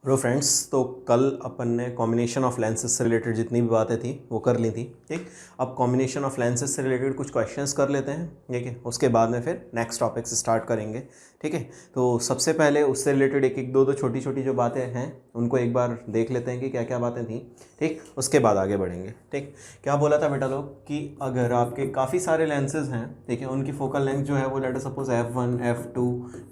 Hello friends. तो कल अपन ने कॉम्बिनेशन ऑफ लेंसेज से रिलेटेड जितनी भी बातें थी वो कर ली थी। ठीक, अब कॉम्बिनेशन ऑफ लेंसेज से रिलेटेड कुछ क्वेश्चंस कर लेते हैं। ठीक है, उसके बाद में फिर नेक्स्ट टॉपिक से स्टार्ट करेंगे। ठीक है, तो सबसे पहले उससे रिलेटेड एक एक दो छोटी छोटी जो बातें हैं उनको एक बार देख लेते हैं कि क्या क्या बातें थी। ठीक, उसके बाद आगे बढ़ेंगे। ठीक, क्या बोला था बेटा लोग कि अगर आपके काफ़ी सारे लेंसेज हैं, ठीक है, उनकी फोकल लेंथ जो है वो late us suppose f1 f2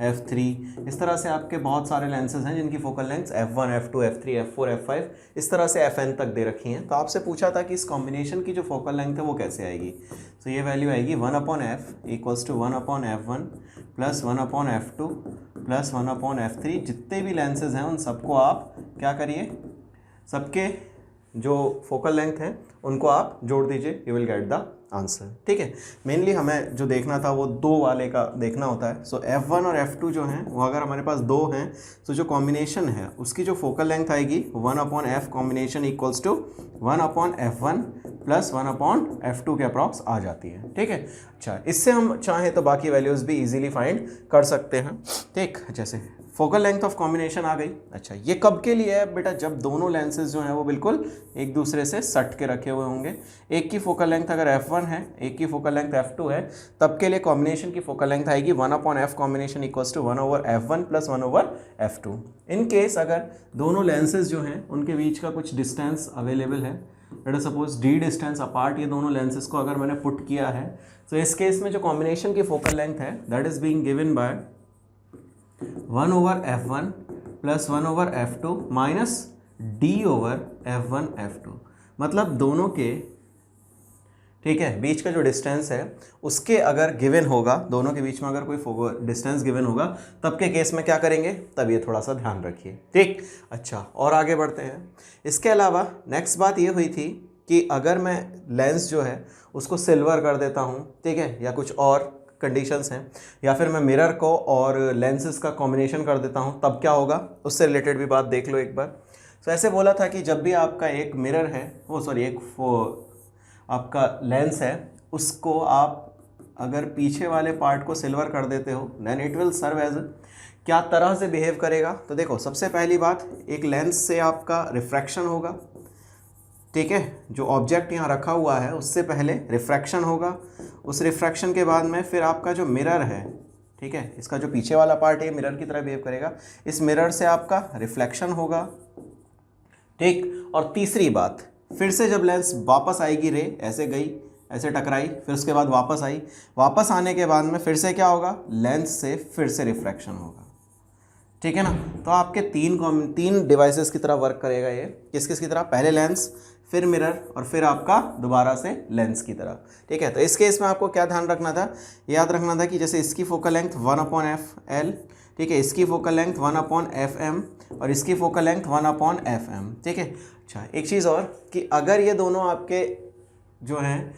f3, इस तरह से आपके बहुत सारे लेंसेज हैं जिनकी focal length f1 f2 f3 f4 f5 इस तरह से fn तक दे रखी हैं। तो आपसे पूछा था कि इस कॉम्बिनेशन की जो फोकल लेंथ है वो कैसे आएगी। तो ये वैल्यू आएगी 1/f equals to 1/f1 plus 1/f2 plus 1/f3। जितने भी लेंसेज हैं उन सबको आप क्या करिए, सबके जो फोकल लेंथ है उनको आप जोड़ दीजिए, you will get the answer. ठीक है, मेनली हमें जो देखना था वो दो वाले का देखना होता है। सो f1 और f2 जो हैं वो अगर हमारे पास दो हैं तो जो कॉम्बिनेशन है उसकी जो फोकल लेंथ आएगी 1/f combination equals to 1/f1 plus 1/f2 के अप्रॉक्स आ जाती है। ठीक है, अच्छा, इससे हम चाहें तो बाकी वैल्यूज़ भी इजीली फाइंड कर सकते हैं। ठीक, जैसे फोकल लेंथ ऑफ कॉम्बिनेशन आ गई। अच्छा, ये कब के लिए है बेटा, जब दोनों लेंसेज जो हैं वो बिल्कुल एक दूसरे से सट के रखे हुए होंगे। एक की फोकल लेंथ अगर f1 है, एक की फोकल लेंथ f2 है, तब के लिए कॉम्बिनेशन की फोकल लेंथ आएगी 1/f combination equals to 1/f1 plus 1/f2। In case अगर दोनों लेंसेज जो हैं उनके बीच का कुछ डिस्टेंस अवेलेबल है, let us suppose d distance apart ये दोनों लेंसेज को अगर मैंने पुट किया है, तो इस केस में जो कॉम्बिनेशन की फोकल लेंथ है that is being given by 1/f1 plus 1/f2 minus d/f1 f2। मतलब दोनों के, ठीक है, बीच का जो डिस्टेंस है उसके अगर गिवन होगा, दोनों के बीच में अगर कोई डिस्टेंस गिवन होगा तब के केस में क्या करेंगे, तब ये थोड़ा सा ध्यान रखिए। ठीक, अच्छा, और आगे बढ़ते हैं। इसके अलावा नेक्स्ट बात ये हुई थी कि अगर मैं लेंस जो है उसको सिल्वर कर देता हूँ, ठीक है, या कुछ और कंडीशंस हैं, या फिर मैं मिरर को और लेंसेज का कॉम्बिनेशन कर देता हूँ, तब क्या होगा, उससे रिलेटेड भी बात देख लो एक बार। तो ऐसे बोला था कि जब भी आपका एक मिरर है, वो सॉरी एक आपका लेंस है, उसको आप अगर पीछे वाले पार्ट को सिल्वर कर देते हो then it will serve as, क्या तरह से बिहेव करेगा। तो देखो, सबसे पहली बात, एक लेंस से आपका रिफ्रैक्शन होगा। ठीक है, जो ऑब्जेक्ट यहाँ रखा हुआ है उससे पहले रिफ्रैक्शन होगा, उस रिफ्रैक्शन के बाद में फिर आपका जो मिरर है, ठीक है, इसका जो पीछे वाला पार्ट है मिरर की तरह बिहेव करेगा, इस मिरर से आपका रिफ्लेक्शन होगा। ठीक, और तीसरी बात, फिर से जब लेंस वापस आएगी, रे ऐसे गई, ऐसे टकराई, फिर उसके बाद वापस आई, वापस आने के बाद में फिर से क्या होगा, लेंस से फिर से रिफ्रैक्शन होगा। ठीक है ना, तो आपके तीन डिवाइसेस की तरह वर्क करेगा ये। किस किस की तरह, पहले लेंस, फिर मिरर, और फिर आपका दोबारा से लेंस की तरह। ठीक है, तो इस केस में आपको क्या ध्यान रखना था, याद रखना था कि जैसे इसकी फोकल लेंथ 1/fl, ठीक है, इसकी फोकल लेंथ 1/fm और इसकी फोकल लेंथ 1/fm। ठीक है, अच्छा, एक चीज़ और कि अगर ये दोनों आपके जो हैं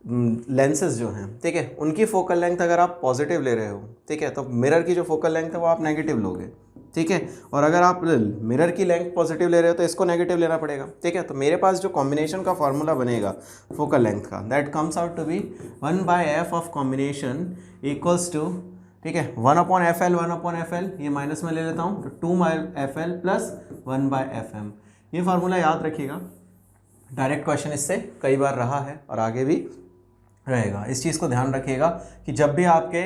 लेंसेज जो हैं, ठीक है, उनकी फोकल लेंथ अगर आप पॉजिटिव ले रहे हो, ठीक है, तो मिरर की जो फोकल लेंथ है वो आप नेगेटिव लोगे। ठीक है, और अगर आप मिरर की लेंथ पॉजिटिव ले रहे हो तो इसको नेगेटिव लेना पड़ेगा। ठीक है, तो मेरे पास जो कॉम्बिनेशन का फॉर्मूला बनेगा फोकल लेंथ का, that comes out to be 1/f of combination equals to, ठीक है, 1/fl ये माइनस में ले लेता हूँ तो 2/fl प्लस 1/fm। ये फार्मूला याद रखिएगा, डायरेक्ट क्वेश्चन इससे कई बार रहा है और आगे भी रहेगा। इस चीज़ को ध्यान रखिएगा कि जब भी आपके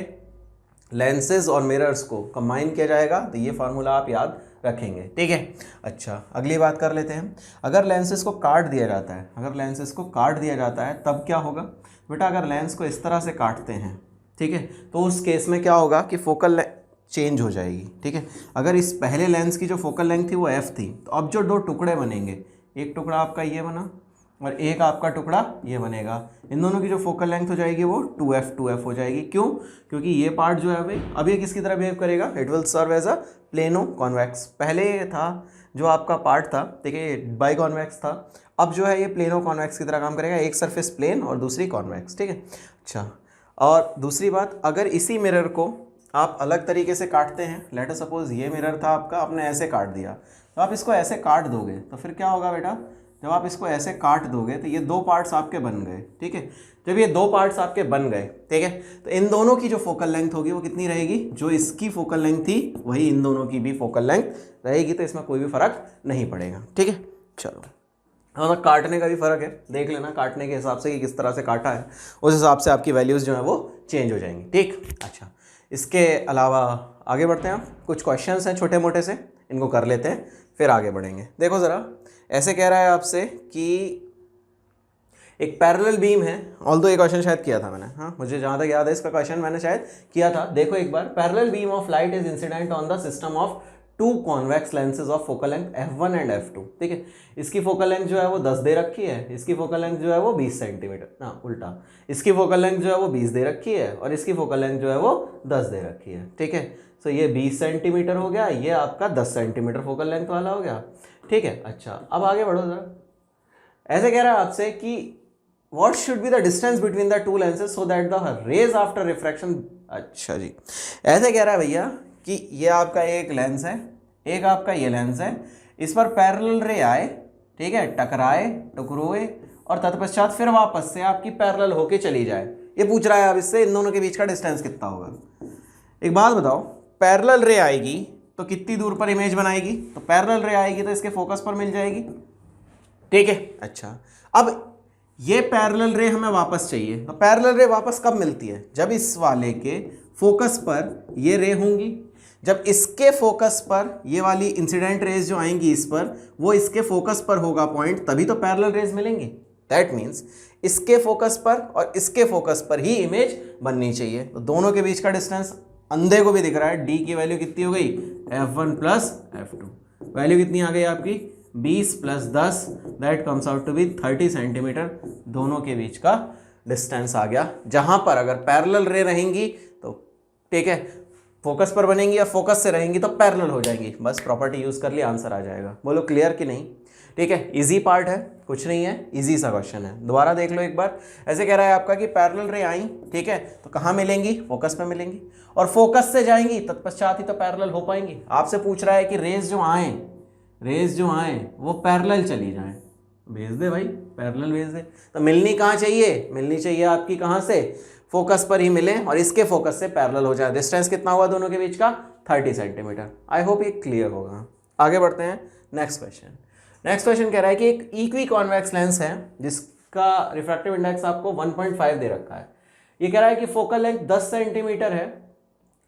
लेंसेज और मिरर्स को कंबाइन किया जाएगा तो ये फार्मूला आप याद रखेंगे। ठीक है, अच्छा, अगली बात कर लेते हैं। अगर लेंसेज को काट दिया जाता है, अगर लेंसेज को काट दिया जाता है तब क्या होगा बेटा, अगर लेंस को इस तरह से काटते हैं, ठीक है, तो उस केस में क्या होगा कि फोकल चेंज हो जाएगी। ठीक है, अगर इस पहले लेंस की जो फोकल लेंथ थी वो f थी, तो अब जो दो टुकड़े बनेंगे, एक टुकड़ा आपका ये बना और एक आपका टुकड़ा ये बनेगा, इन दोनों की जो फोकल लेंथ हो जाएगी वो 2f हो जाएगी। क्यों, क्योंकि ये पार्ट जो है अब ये किसकी तरह बिहेव करेगा, it will serve as a plano convex. पहले ये था जो आपका पार्ट था, ठीक है, बाई कॉन्वेक्स था, अब जो है ये प्लेनो कॉन्वेक्स की तरह काम करेगा, एक सरफेस प्लेन और दूसरी कॉन्वेक्स। ठीक है, अच्छा, और दूसरी बात, अगर इसी मिरर को आप अलग तरीके से काटते हैं, लेट अस सपोज ये मिरर था आपका, आपने ऐसे काट दिया, तो आप इसको ऐसे काट दोगे तो फिर क्या होगा बेटा, जब आप इसको ऐसे काट दोगे तो ये दो पार्ट्स आपके बन गए, ठीक है। जब ये दो पार्ट्स आपके बन गए, ठीक है, तो इन दोनों की जो फोकल लेंथ होगी वो कितनी रहेगी, जो इसकी फोकल लेंथ थी वही इन दोनों की भी फोकल लेंथ रहेगी, तो इसमें कोई भी फर्क नहीं पड़ेगा, ठीक है। चलो, हाँ, काटने का भी फर्क है, देख लेना काटने के हिसाब से कि किस तरह से काटा है, उस हिसाब से आपकी वैल्यूज़ जो है वो चेंज हो जाएंगी, ठीक। अच्छा, इसके अलावा आगे बढ़ते हैं, कुछ क्वेश्चंस हैं छोटे मोटे से, इनको कर लेते हैं फिर आगे बढ़ेंगे। देखो ज़रा, ऐसे कह रहा है आपसे कि एक पैरेलल बीम है, ऑल्दो ये क्वेश्चन शायद किया था मैंने, हाँ मुझे जहाँ तक याद है इसका क्वेश्चन मैंने शायद किया था। देखो एक बार, parallel beam of light is incident on the system of two convex lenses of focal length f1 and f2, ठीक है। इसकी फोकल लेंथ जो है वो 10 दे रखी है, इसकी फोकल लेंथ जो है वो 20 सेंटीमीटर, ना उल्टा, इसकी फोकल लेंथ जो है वो 20 दे रखी है और इसकी फोकल लेंथ जो है वो 10 दे रखी है, ठीक है। सो ये 20 सेंटीमीटर हो गया, ये आपका 10 सेंटीमीटर फोकल लेंथ वाला हो गया, ठीक है। अच्छा, अब आगे बढ़ो जरा, ऐसे कह रहा है आपसे कि what should be the distance between the two lenses so that the rays after refraction, अच्छा जी, ऐसे कह रहा है भैया कि ये आपका एक लेंस है, एक आपका ये लेंस है, इस पर पैरेलल रे आए, ठीक है, टकराए, टकरोए और तत्पश्चात फिर वापस से आपकी पैरेलल होके चली जाए। ये पूछ रहा है अब इससे इन दोनों के बीच का डिस्टेंस कितना होगा। एक बात बताओ, पैरेलल रे आएगी तो कितनी दूर पर इमेज बनाएगी, तो पैरेलल रे आएगी तो इसके फोकस पर मिल जाएगी, ठीक है। अच्छा, अब ये पैरेलल रे हमें वापस चाहिए, तो पैरेलल रे वापस कब मिलती है, जब इस वाले के फोकस पर ये रे होंगी, जब इसके फोकस पर ये वाली इंसिडेंट रेज जो आएंगी इस पर, वो इसके फोकस पर होगा पॉइंट, तभी तो पैरेलल रेज मिलेंगी। दैट मीन्स इसके फोकस पर और इसके फोकस पर ही इमेज बननी चाहिए। तो दोनों के बीच का डिस्टेंस अंधे को भी दिख रहा है, डी की वैल्यू कितनी हो गई, f1 प्लस f2, वैल्यू कितनी आ गई आपकी 20 plus 10, that comes out to be 30 centimetre. दोनों के बीच का डिस्टेंस आ गया, जहां पर अगर पैरेलल रे रहेंगी तो ठीक है फोकस पर बनेंगी और फोकस से रहेंगी तो पैरेलल हो जाएंगी। बस प्रॉपर्टी यूज कर लिया, आंसर आ जाएगा। बोलो क्लियर कि नहीं, ठीक है। इजी पार्ट है, कुछ नहीं है, इजी सा क्वेश्चन है। दोबारा देख लो एक बार, ऐसे कह रहा है आपका कि पैरेलल रे आई, ठीक है, तो कहाँ मिलेंगी, फोकस पे मिलेंगी, और फोकस से जाएंगी तत्पश्चात ही तो पैरेलल हो पाएंगी। आपसे पूछ रहा है कि रेज जो आए वो पैरेलल चली जाएं, भेज दे भाई, पैरेलल भेज दे। तो मिलनी कहाँ चाहिए, मिलनी चाहिए आपकी कहाँ से, फोकस पर ही मिले और इसके फोकस से पैरेलल हो जाए। डिस्टेंस कितना हुआ दोनों के बीच का, 30 सेंटीमीटर। आई होप ये क्लियर होगा। आगे बढ़ते हैं, नेक्स्ट क्वेश्चन। नेक्स्ट क्वेश्चन कह रहा है कि एक इक्वी कॉन्वेक्स लेंस है जिसका रिफ्रैक्टिव इंडेक्स आपको 1.5 दे रखा है। ये कह रहा है कि फोकल लेंथ 10 सेंटीमीटर है,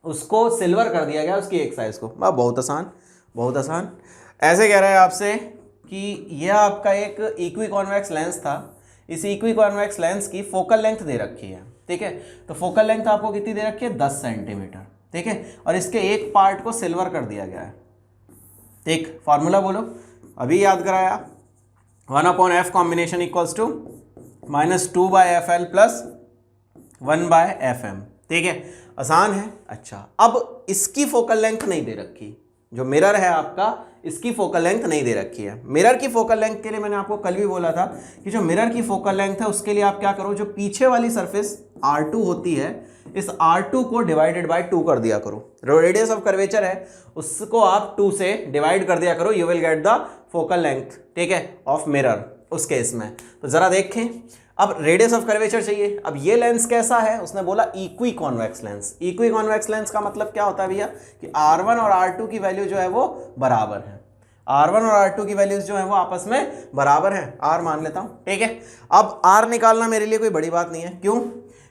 उसको सिल्वर कर दिया गया उसकी एक साइज को। बहुत आसान, बहुत आसान। ऐसे कह रहा है आपसे कि यह आपका एक इक्वी कॉन्वेक्स लेंस था, इस इक्वी कॉन्वेक्स लेंस की फोकल लेंथ दे रखी है, ठीक है। तो फोकल लेंथ आपको कितनी दे रखी है, 10 सेंटीमीटर, ठीक है, और इसके एक पार्ट को सिल्वर कर दिया गया है। ठीक, फॉर्मूला बोलो, अभी याद कराया, 1/f combination equals to -2/fl plus 1/fm, ठीक है, आसान है। अच्छा, अब इसकी फोकल लेंथ नहीं दे रखी, जो मिरर है आपका इसकी फोकल लेंथ नहीं दे रखी है। मिरर की फोकल लेंथ के लिए मैंने आपको कल भी बोला था कि जो मिरर की फोकल लेंथ है उसके लिए आप क्या करो, जो पीछे वाली सरफेस R2 होती है, इस R2 को डिवाइडेड बाय 2 कर दिया करो। रेडियस ऑफ कर्वेचर है उसको आप 2 से डिवाइड कर दिया करो, you will get the focal length, ठीक है, ऑफ मिरर उस केस में। तो जरा देखें, अब रेडियस ऑफ कर्वेचर चाहिए। अब ये लेंस कैसा है, उसने बोला equi convex lens. Equi convex lens का मतलब क्या होता है भैया कि R1 और R2 की वैल्यू जो है वो बराबर है। R1 और R2 की वैल्यूज जो है वो आपस में बराबर है, R मान लेता हूं, ठीक है। अब R निकालना मेरे लिए कोई बड़ी बात नहीं है, क्यों,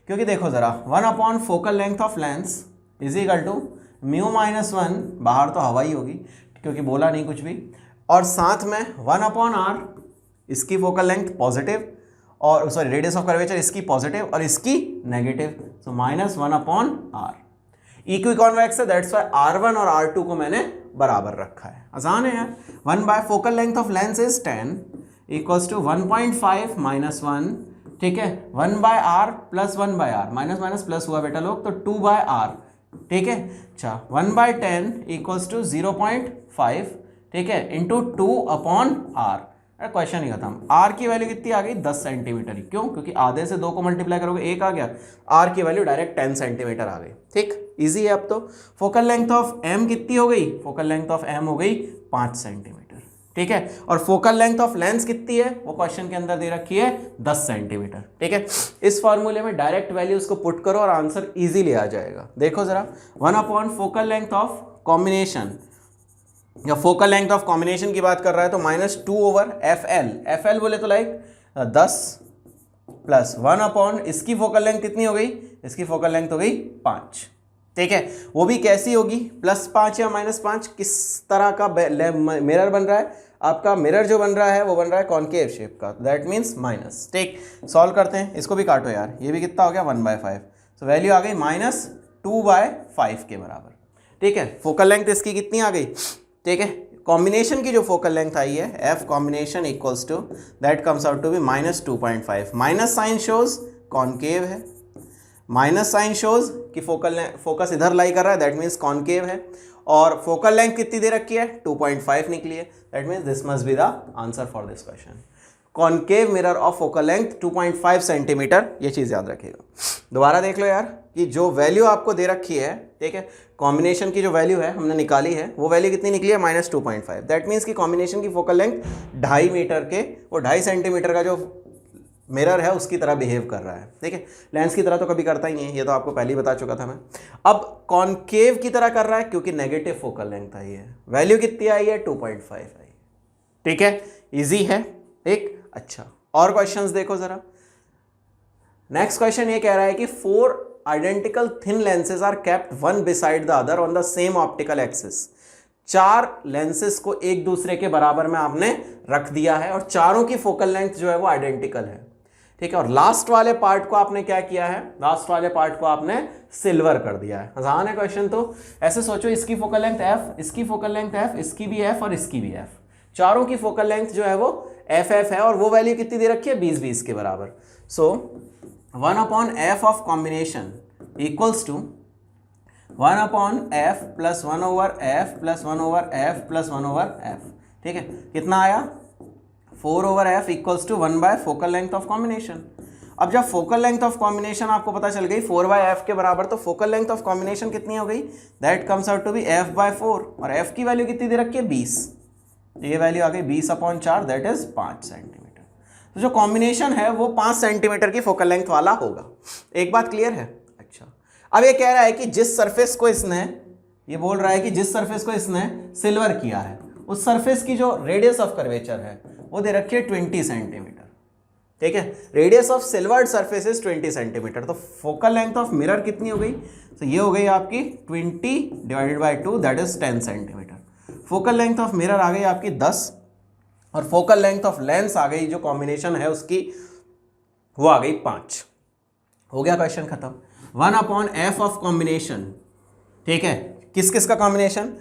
क्योंकि देखो जरा 1/, focal length of lens is equal to μ-1, बाहर तो हवा ही होगी क्योंकि बोला नहीं कुछ भी, और साथ में 1/r, इसकी फोकल लेंथ पॉजिटिव, और सॉरी रेडियस ऑफ कर्वेचर इसकी पॉजिटिव और इसकी नेगेटिव, सो -1/r। इक्वी कॉन्वेक्स है, दैट्स व्हाई R1 और R2 को मैंने बराबर रखा है। आसान है यार। 1/, focal length of lens is 10 equals to 1.5 -1, ठीक है, 1/r plus 1/r, minus minus plus हुआ बेटा लोग, तो 2/r, ठीक है। अच्छा, 1/10 इक्वल्स टू 0.5, ठीक है, इंटू 2/r। क्वेश्चन ही खत्म। R की वैल्यू कितनी आ गई, 10 सेंटीमीटर ही। क्यों, क्योंकि आधे से 2 को मल्टीप्लाई करोगे 1 आ गया, R की वैल्यू डायरेक्ट 10 सेंटीमीटर आ गई। ठीक, इजी है। अब तो फोकल लेंथ ऑफ M कितनी हो गई, फोकल लेंथ ऑफ M हो गई 5 सेंटीमीटर, ठीक है। और फोकल लेंथ ऑफ लेंस कितनी है वो क्वेश्चन के अंदर दे रखी है 10 सेंटीमीटर, ठीक है। इस फॉर्मूले में डायरेक्ट वैल्यूज को पुट करो और आंसर इजीली आ जाएगा। देखो जरा, 1 फोकल लेंथ ऑफ कॉम्बिनेशन या फोकल लेंथ ऑफ कॉम्बिनेशन की बात कर रहा है तो -2/FL, FL बोले तो लाइक 10 प्लस 1 इसकी फोकल लेंथ कितनी हो गई, इसकी फोकल लेंथ हो गई 5, ठीक है। वो भी कैसी होगी, +5 या -5, किस तरह का मिरर बन रहा है आपका, मिरर जो बन रहा है वो बन रहा है कॉनकेव शेप का, दैट मीन्स माइनस, ठीक। सॉल्व करते हैं, इसको भी काटो यार, ये भी कितना हो गया 1/5, तो वैल्यू आ गई -2/5 के बराबर, ठीक है। फोकल लेंथ इसकी कितनी आ गई, ठीक है। कॉम्बिनेशन की जो फोकल लेंथ आई है F combination equals to that comes out to be -2.5, minus sign shows concave है, माइनस साइन शोज कि फोकस इधर लाई कर रहा है, दैट मीन्स कॉनकेव है, और फोकल लेंथ कितनी दे रखी है 2.5 निकली है, that means this must be the answer for this question. Concave mirror of focal length 2.5 centimetre, ये चीज़ याद रखिएगा। दोबारा देख लो यार कि जो वैल्यू आपको दे रखी है, ठीक है, कॉम्बिनेशन की जो वैल्यू है हमने निकाली है वो वैल्यू कितनी निकली है -2.5, दैट मीन्स कि कॉम्बिनेशन की फोकल लेंथ 2.5 मीटर के वो 2.5 सेंटीमीटर का जो मिरर है उसकी तरह बिहेव कर रहा है, ठीक है। लेंस की तरह तो कभी करता ही नहीं है, ये तो आपको पहले ही बता चुका था मैं। अब कॉनकेव की तरह कर रहा है क्योंकि नेगेटिव फोकल लेंथ आई है, वैल्यू कितनी आई है 2.5 आई है, ठीक है, इजी है, ठीक। अच्छा, और क्वेश्चंस देखो जरा। नेक्स्ट क्वेश्चन ये कह रहा है कि 4 identical thin lenses are kept one beside the other on the same optical axis. 4 lenses को एक दूसरे के बराबर में आपने रख दिया है और चारों की फोकल लेंथ जो है वो आइडेंटिकल है, ठीक है। और लास्ट वाले पार्ट को आपने क्या किया है, लास्ट वाले पार्ट को आपने सिल्वर कर दिया है। आसान है क्वेश्चन, तो ऐसे सोचो, इसकी फोकल लेंथ f, इसकी फोकल लेंथ f, इसकी भी f और इसकी भी f, चारों की फोकल लेंथ जो है वो एफ है और वो वैल्यू कितनी दे रखी है 20-20 के बराबर। So 1/f of combination equals to 1/f plus 1/f plus 1/f plus 1/f, ठीक है। कितना आया 4/f equals to 1 focal length of combination. अब जब फोकल लेंथ ऑफ कॉम्बिनेशन आपको पता चल गई 4/f के बराबर, तो फोकल लेंथ ऑफ कॉम्बिनेशन कितनी हो गई, that comes out to be f/4, और f की वैल्यू कितनी दे रखी है 20, ये वैल्यू आ गई 20/4, दैट इज 5 सेंटीमीटर। तो जो कॉम्बिनेशन है वो 5 सेंटीमीटर की फोकल लेंथ वाला होगा। एक बात क्लियर है। अच्छा, अब ये कह रहा है कि जिस सरफेस को इसने, ये बोल रहा है कि जिस सरफेस को इसने सिल्वर किया है उस सरफेस की जो रेडियस ऑफ कर्वेचर है वो दे रखी है 20 सेंटीमीटर, ठीक है। Radius of silvered surface is 20 centimetre, तो फोकल लेंथ ऑफ मिरर कितनी हो गई, तो ये हो गई आपकी 20/2, that is 10 centimetre. Focal length of mirror आ गई आपकी 10 और फोकल लेंथ ऑफ लेंस आ गई जो कॉम्बिनेशन है उसकी, वो आ गई 5। हो गया क्वेश्चन खत्म। 1/f ऑफ कॉम्बिनेशन, ठीक है, किस किस का कॉम्बिनेशन,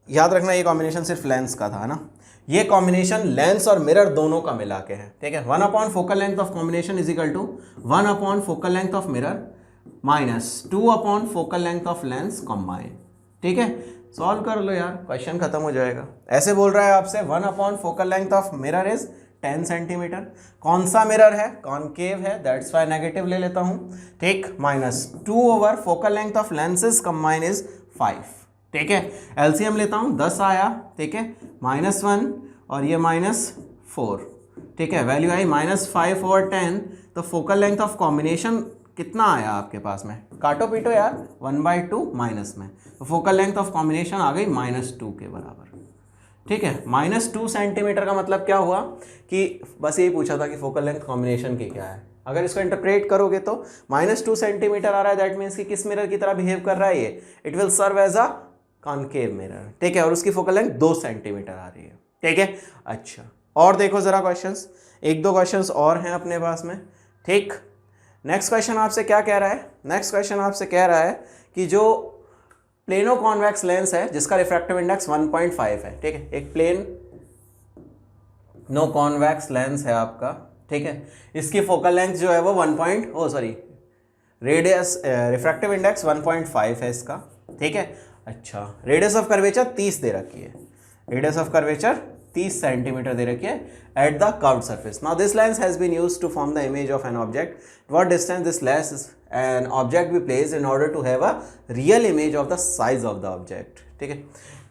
याद रखना ये कॉम्बिनेशन सिर्फ लेंस का था ना, ये कॉम्बिनेशन लेंस और मिरर दोनों का मिला के है, ठीक है। 1 focal length of combination is equal to 1 focal length of mirror minus 2 focal length of lens combine, ठीक है। सॉल्व कर लो यार, क्वेश्चन खत्म हो जाएगा। ऐसे बोल रहा है आपसे 1 focal length of mirror is 10 centimetre. कौन सा मिरर है, कॉनकेव है, दैट्स वाई नेगेटिव ले लेता हूं, ठीक, -2 focal length of lenses combine is 5, ठीक है। एलसीएम लेता हूं, 10 आया, ठीक है, -1 और ये -4, ठीक है, वैल्यू आई -5 और 10, तो फोकल लेंथ ऑफ कॉम्बिनेशन कितना आया आपके पास में, काटो पीटो यार, 1/2 माइनस में, तो फोकल लेंथ ऑफ कॉम्बिनेशन आ गई -2 के बराबर, ठीक है। -2 सेंटीमीटर का मतलब क्या हुआ कि बस यही पूछा था कि फोकल लेंथ कॉम्बिनेशन की क्या है। अगर इसको इंटरप्रेट करोगे तो -2 सेंटीमीटर आ रहा है, दैट मीन्स कि किस मिरर की तरह बिहेव कर रहा है ये, it will serve as a concave mirror, ठीक है, और उसकी फोकल लेंथ 2 सेंटीमीटर आ रही है, ठीक है। अच्छा, और देखो जरा क्वेश्चंस, 1-2 क्वेश्चंस और हैं अपने पास में, ठीक। नेक्स्ट क्वेश्चन आपसे क्या कह रहा है, नेक्स्ट क्वेश्चन आपसे कह रहा है कि जो प्लेनो कॉन्वेक्स लेंस है जिसका रिफ्रैक्टिव इंडेक्स 1.5 है, ठीक है, एक प्लेन नो कॉन्वेक्स लेंस है आपका, ठीक है, इसकी फोकल लेंथ जो है वो रेडियस रिफ्रैक्टिव इंडेक्स 1.5 है इसका, ठीक है। अच्छा, रेडियस ऑफ कर्वेचर 30 दे रखी है, रेडियस ऑफ कर्वेचर 30 सेंटीमीटर दे रखी है at the curved surface. Now this lens has been used to form the image of an object, what distance this lens an object be placed in order to have a real image of the size of the object, ठीक है।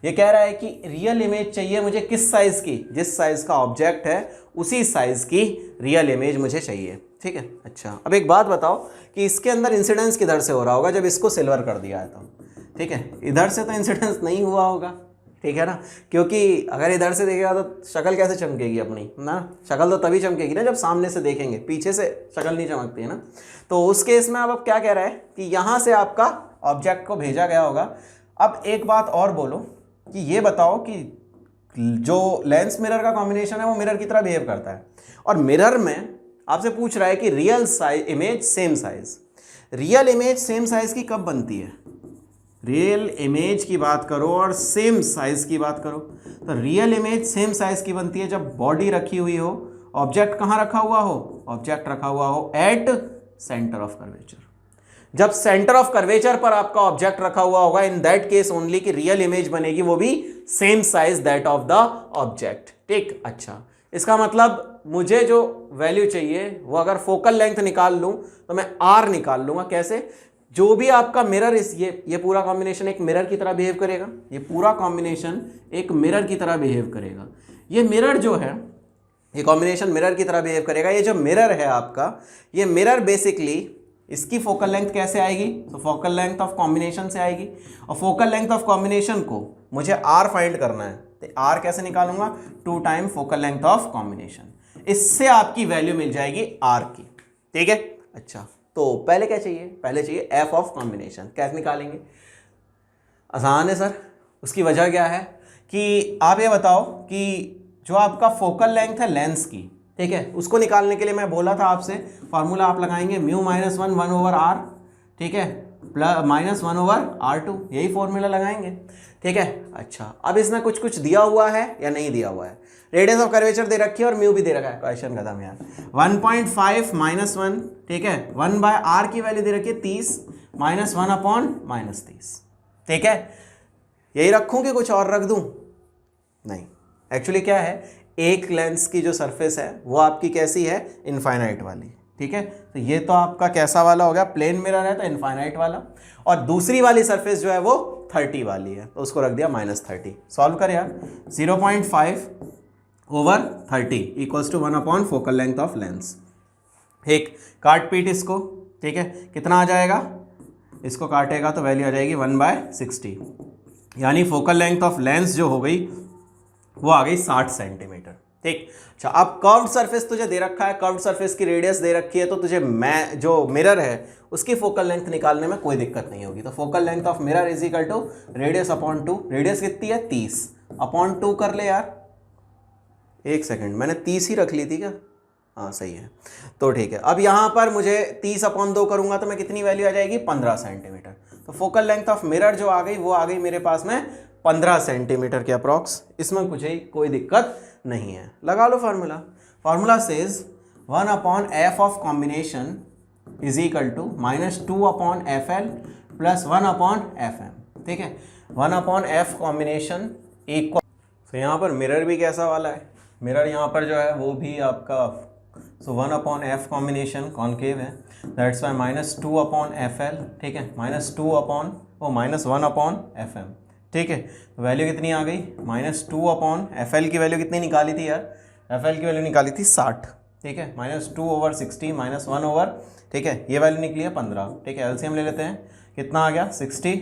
ये कह रहा है कि real image चाहिए मुझे किस साइज की, जिस साइज का ऑब्जेक्ट है उसी साइज की रियल इमेज मुझे चाहिए। ठीक है, अच्छा अब एक बात बताओ कि इसके अंदर इंसिडेंस किधर से हो रहा होगा जब इसको सिल्वर कर दिया है तो? ठीक है, इधर से तो इंसिडेंस नहीं हुआ होगा, ठीक है ना, क्योंकि अगर इधर से देखेगा तो शक्ल कैसे चमकेगी अपनी ना, शक्ल तो तभी चमकेगी ना जब सामने से देखेंगे, पीछे से शक्ल नहीं चमकती है ना। तो उस केस में अब क्या कह रहा है कि यहाँ से आपका ऑब्जेक्ट को भेजा गया होगा। अब एक बात और बोलो कि ये बताओ कि जो लेंस मिरर का कॉम्बिनेशन है वो मिरर की तरह बिहेव करता है, और मिरर में आपसे पूछ रहा है कि real size image same size, real image same size की कब बनती है? रियल इमेज की बात करो और सेम साइज की बात करो, तो रियल इमेज सेम साइज की बनती है जब बॉडी रखी हुई हो, ऑब्जेक्ट कहाँ रखा हुआ हो? ऑब्जेक्ट रखा हुआ हो एट सेंटर ऑफ कर्वेचर। जब सेंटर ऑफ कर्वेचर पर आपका ऑब्जेक्ट रखा हुआ होगा, इन दैट केस ओनली की रियल इमेज बनेगी, वो भी same size that of the object. ठीक, अच्छा इसका मतलब मुझे जो वैल्यू चाहिए वो अगर फोकल लेंथ निकाल लूं तो मैं आर निकाल लूंगा। कैसे? जो भी आपका मिरर इस ये पूरा कॉम्बिनेशन एक मिरर की तरह बिहेव करेगा, ये पूरा कॉम्बिनेशन एक मिरर की तरह बिहेव करेगा। ये मिरर जो है, ये कॉम्बिनेशन मिरर की तरह बिहेव करेगा। ये जो मिरर है आपका, ये मिरर बेसिकली इसकी फोकल लेंथ कैसे आएगी? तो फोकल लेंथ ऑफ कॉम्बिनेशन से आएगी, और फोकल लेंथ ऑफ कॉम्बिनेशन को मुझे आर फाइंड करना है, तो आर कैसे निकालूंगा? 2 time focal length of combination. इससे आपकी वैल्यू मिल जाएगी आर की। ठीक है, अच्छा तो पहले क्या चाहिए? पहले चाहिए एफ ऑफ कॉम्बिनेशन। कैसे निकालेंगे? आसान है सर। उसकी वजह क्या है कि आप ये बताओ कि जो आपका फोकल लेंथ है लेंस की, ठीक है, उसको निकालने के लिए मैं बोला था आपसे फॉर्मूला आप लगाएंगे म्यू माइनस 1 ओवर आर, ठीक है, प्लस माइनस 1 ओवर R2, यही फॉर्मूला लगाएंगे। ठीक है, अच्छा अब इसमें कुछ कुछ दिया हुआ है या नहीं दिया हुआ है? रेडियस ऑफ कर्वेचर दे रखी है और म्यू भी दे रखा है। क्वेश्चन खत्म यार। 1.5 माइनस 1, ठीक है, 1/r की वैल्यू दे रखी है 30, माइनस 1 अपॉन माइनस 30। ठीक है, यही रखूं कि कुछ और रख दूं? नहीं, एक्चुअली क्या है, एक लेंस की जो सरफेस है वो आपकी कैसी है? इनफाइनाइट वाली। ठीक है, तो ये तो आपका कैसा वाला हो गया? प्लेन मिरर है तो इनफाइनाइट वाला, और दूसरी वाली सरफेस जो है वो 30 वाली है, तो उसको रख दिया -30। सॉल्व कर यार। 0.5 over 30 equals to 1 upon focal length of lens. एक काट पीट इसको, ठीक है, कितना आ जाएगा? इसको काटेगा तो वैल्यू आ जाएगी 1/60, यानी फोकल लेंथ ऑफ लेंस जो हो गई वो आ गई 60 सेंटीमीटर। ठीक, अच्छा अब कर्व्ड सरफेस तुझे दे रखा है, कर्व्ड सरफेस की रेडियस दे रखी है, तो तुझे मैं जो मिरर है उसकी फोकल लेंथ निकालने में कोई दिक्कत नहीं होगी। तो focal length of mirror is equal to radius upon 2। Radius कितनी है? 30 अपॉन 2 कर ले यार। एक सेकंड, मैंने 30 ही रख ली थी क्या? हाँ सही है। तो ठीक है, अब यहाँ पर मुझे 30 अपॉन 2 करूंगा तो मैं कितनी वैल्यू आ जाएगी? 15 सेंटीमीटर। तो फोकल लेंथ ऑफ मिरर जो आ गई वो आ गई मेरे पास में 15 सेंटीमीटर के अप्रॉक्स। इसमें मुझे कोई दिक्कत नहीं है। लगा लो formula. Formula says 1 upon F of combination is equal to -2 upon F L plus 1 upon F M. ठीक है, 1 अपॉन एफ कॉम्बिनेशन इक्वल, तो यहाँ पर मिरर भी कैसा वाला है? मिरर यहाँ पर जो है वो भी आपका, सो 1 अपॉन एफ कॉम्बिनेशन कॉन्केव है, that's why -2 upon F L. ठीक है, -2 अपॉन -1 अपॉन एफ एम। ठीक है, तो वैल्यू कितनी आ गई? -2 अपॉन एफ एल की वैल्यू कितनी निकाली थी यार? एफ एल की वैल्यू निकाली थी 60। ठीक है, -2 ओवर 60 -1 ओवर, ठीक है, ये वैल्यू निकली है 15। ठीक है, एलसीएम ले लेते हैं, कितना आ गया? 60।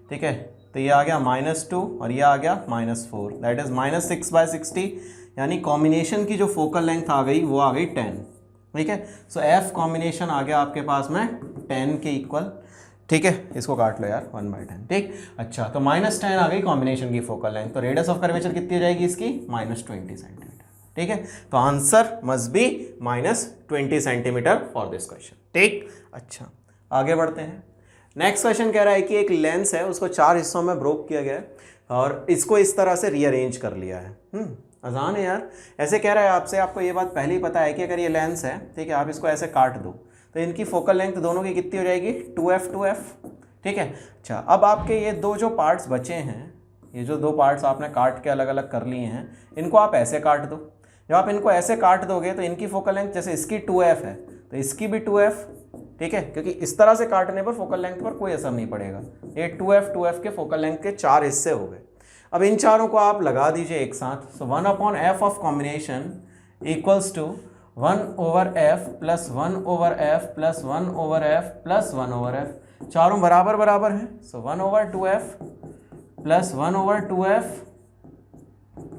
ठीक है, तो ये आ गया -2 और ये आ गया -4, दैट इज -6/60, यानी कॉम्बिनेशन की जो फोकल लेंथ आ गई वो आ गई 10। ठीक है, सो एफ कॉम्बिनेशन आ गया आपके पास में 10 के इक्वल। ठीक है, इसको काट लो यार 1/10। ठीक, अच्छा तो -10 आ गई कॉम्बिनेशन की फोकल लेंथ, तो रेडियस ऑफ कर्वेचर कितनी हो जाएगी इसकी? -20 सेंटीमीटर। ठीक है, तो answer must be -20 centimetre for this question. ठीक, अच्छा आगे बढ़ते हैं। नेक्स्ट क्वेश्चन कह रहा है कि एक लेंस है, उसको 4 हिस्सों में ब्रोक किया गया है और इसको इस तरह से रीअरेंज कर लिया है। आसान है यार। ऐसे कह रहा है आपसे, आपको ये बात पहले ही पता है कि अगर ये लेंस है, ठीक है, आप इसको ऐसे काट दो तो इनकी फोकल लेंथ दोनों की कितनी हो जाएगी? 2f। ठीक है, अच्छा अब आपके ये दो जो पार्ट्स बचे हैं, ये जो 2 पार्ट्स आपने काट के अलग अलग कर लिए हैं, इनको आप ऐसे काट दो। जब आप इनको ऐसे काट दोगे तो इनकी फोकल लेंथ, जैसे इसकी 2f है तो इसकी भी 2f। ठीक है, क्योंकि इस तरह से काटने पर फोकल लेंथ पर कोई असर नहीं पड़ेगा। ये 2f के फोकल लेंथ के 4 हिस्से हो गए। अब इन चारों को आप लगा दीजिए एक साथ। So 1/f of combination equals to 1/f plus 1/f plus 1/f plus 1/f, चारों बराबर बराबर है। सो 1/2f plus 1/2f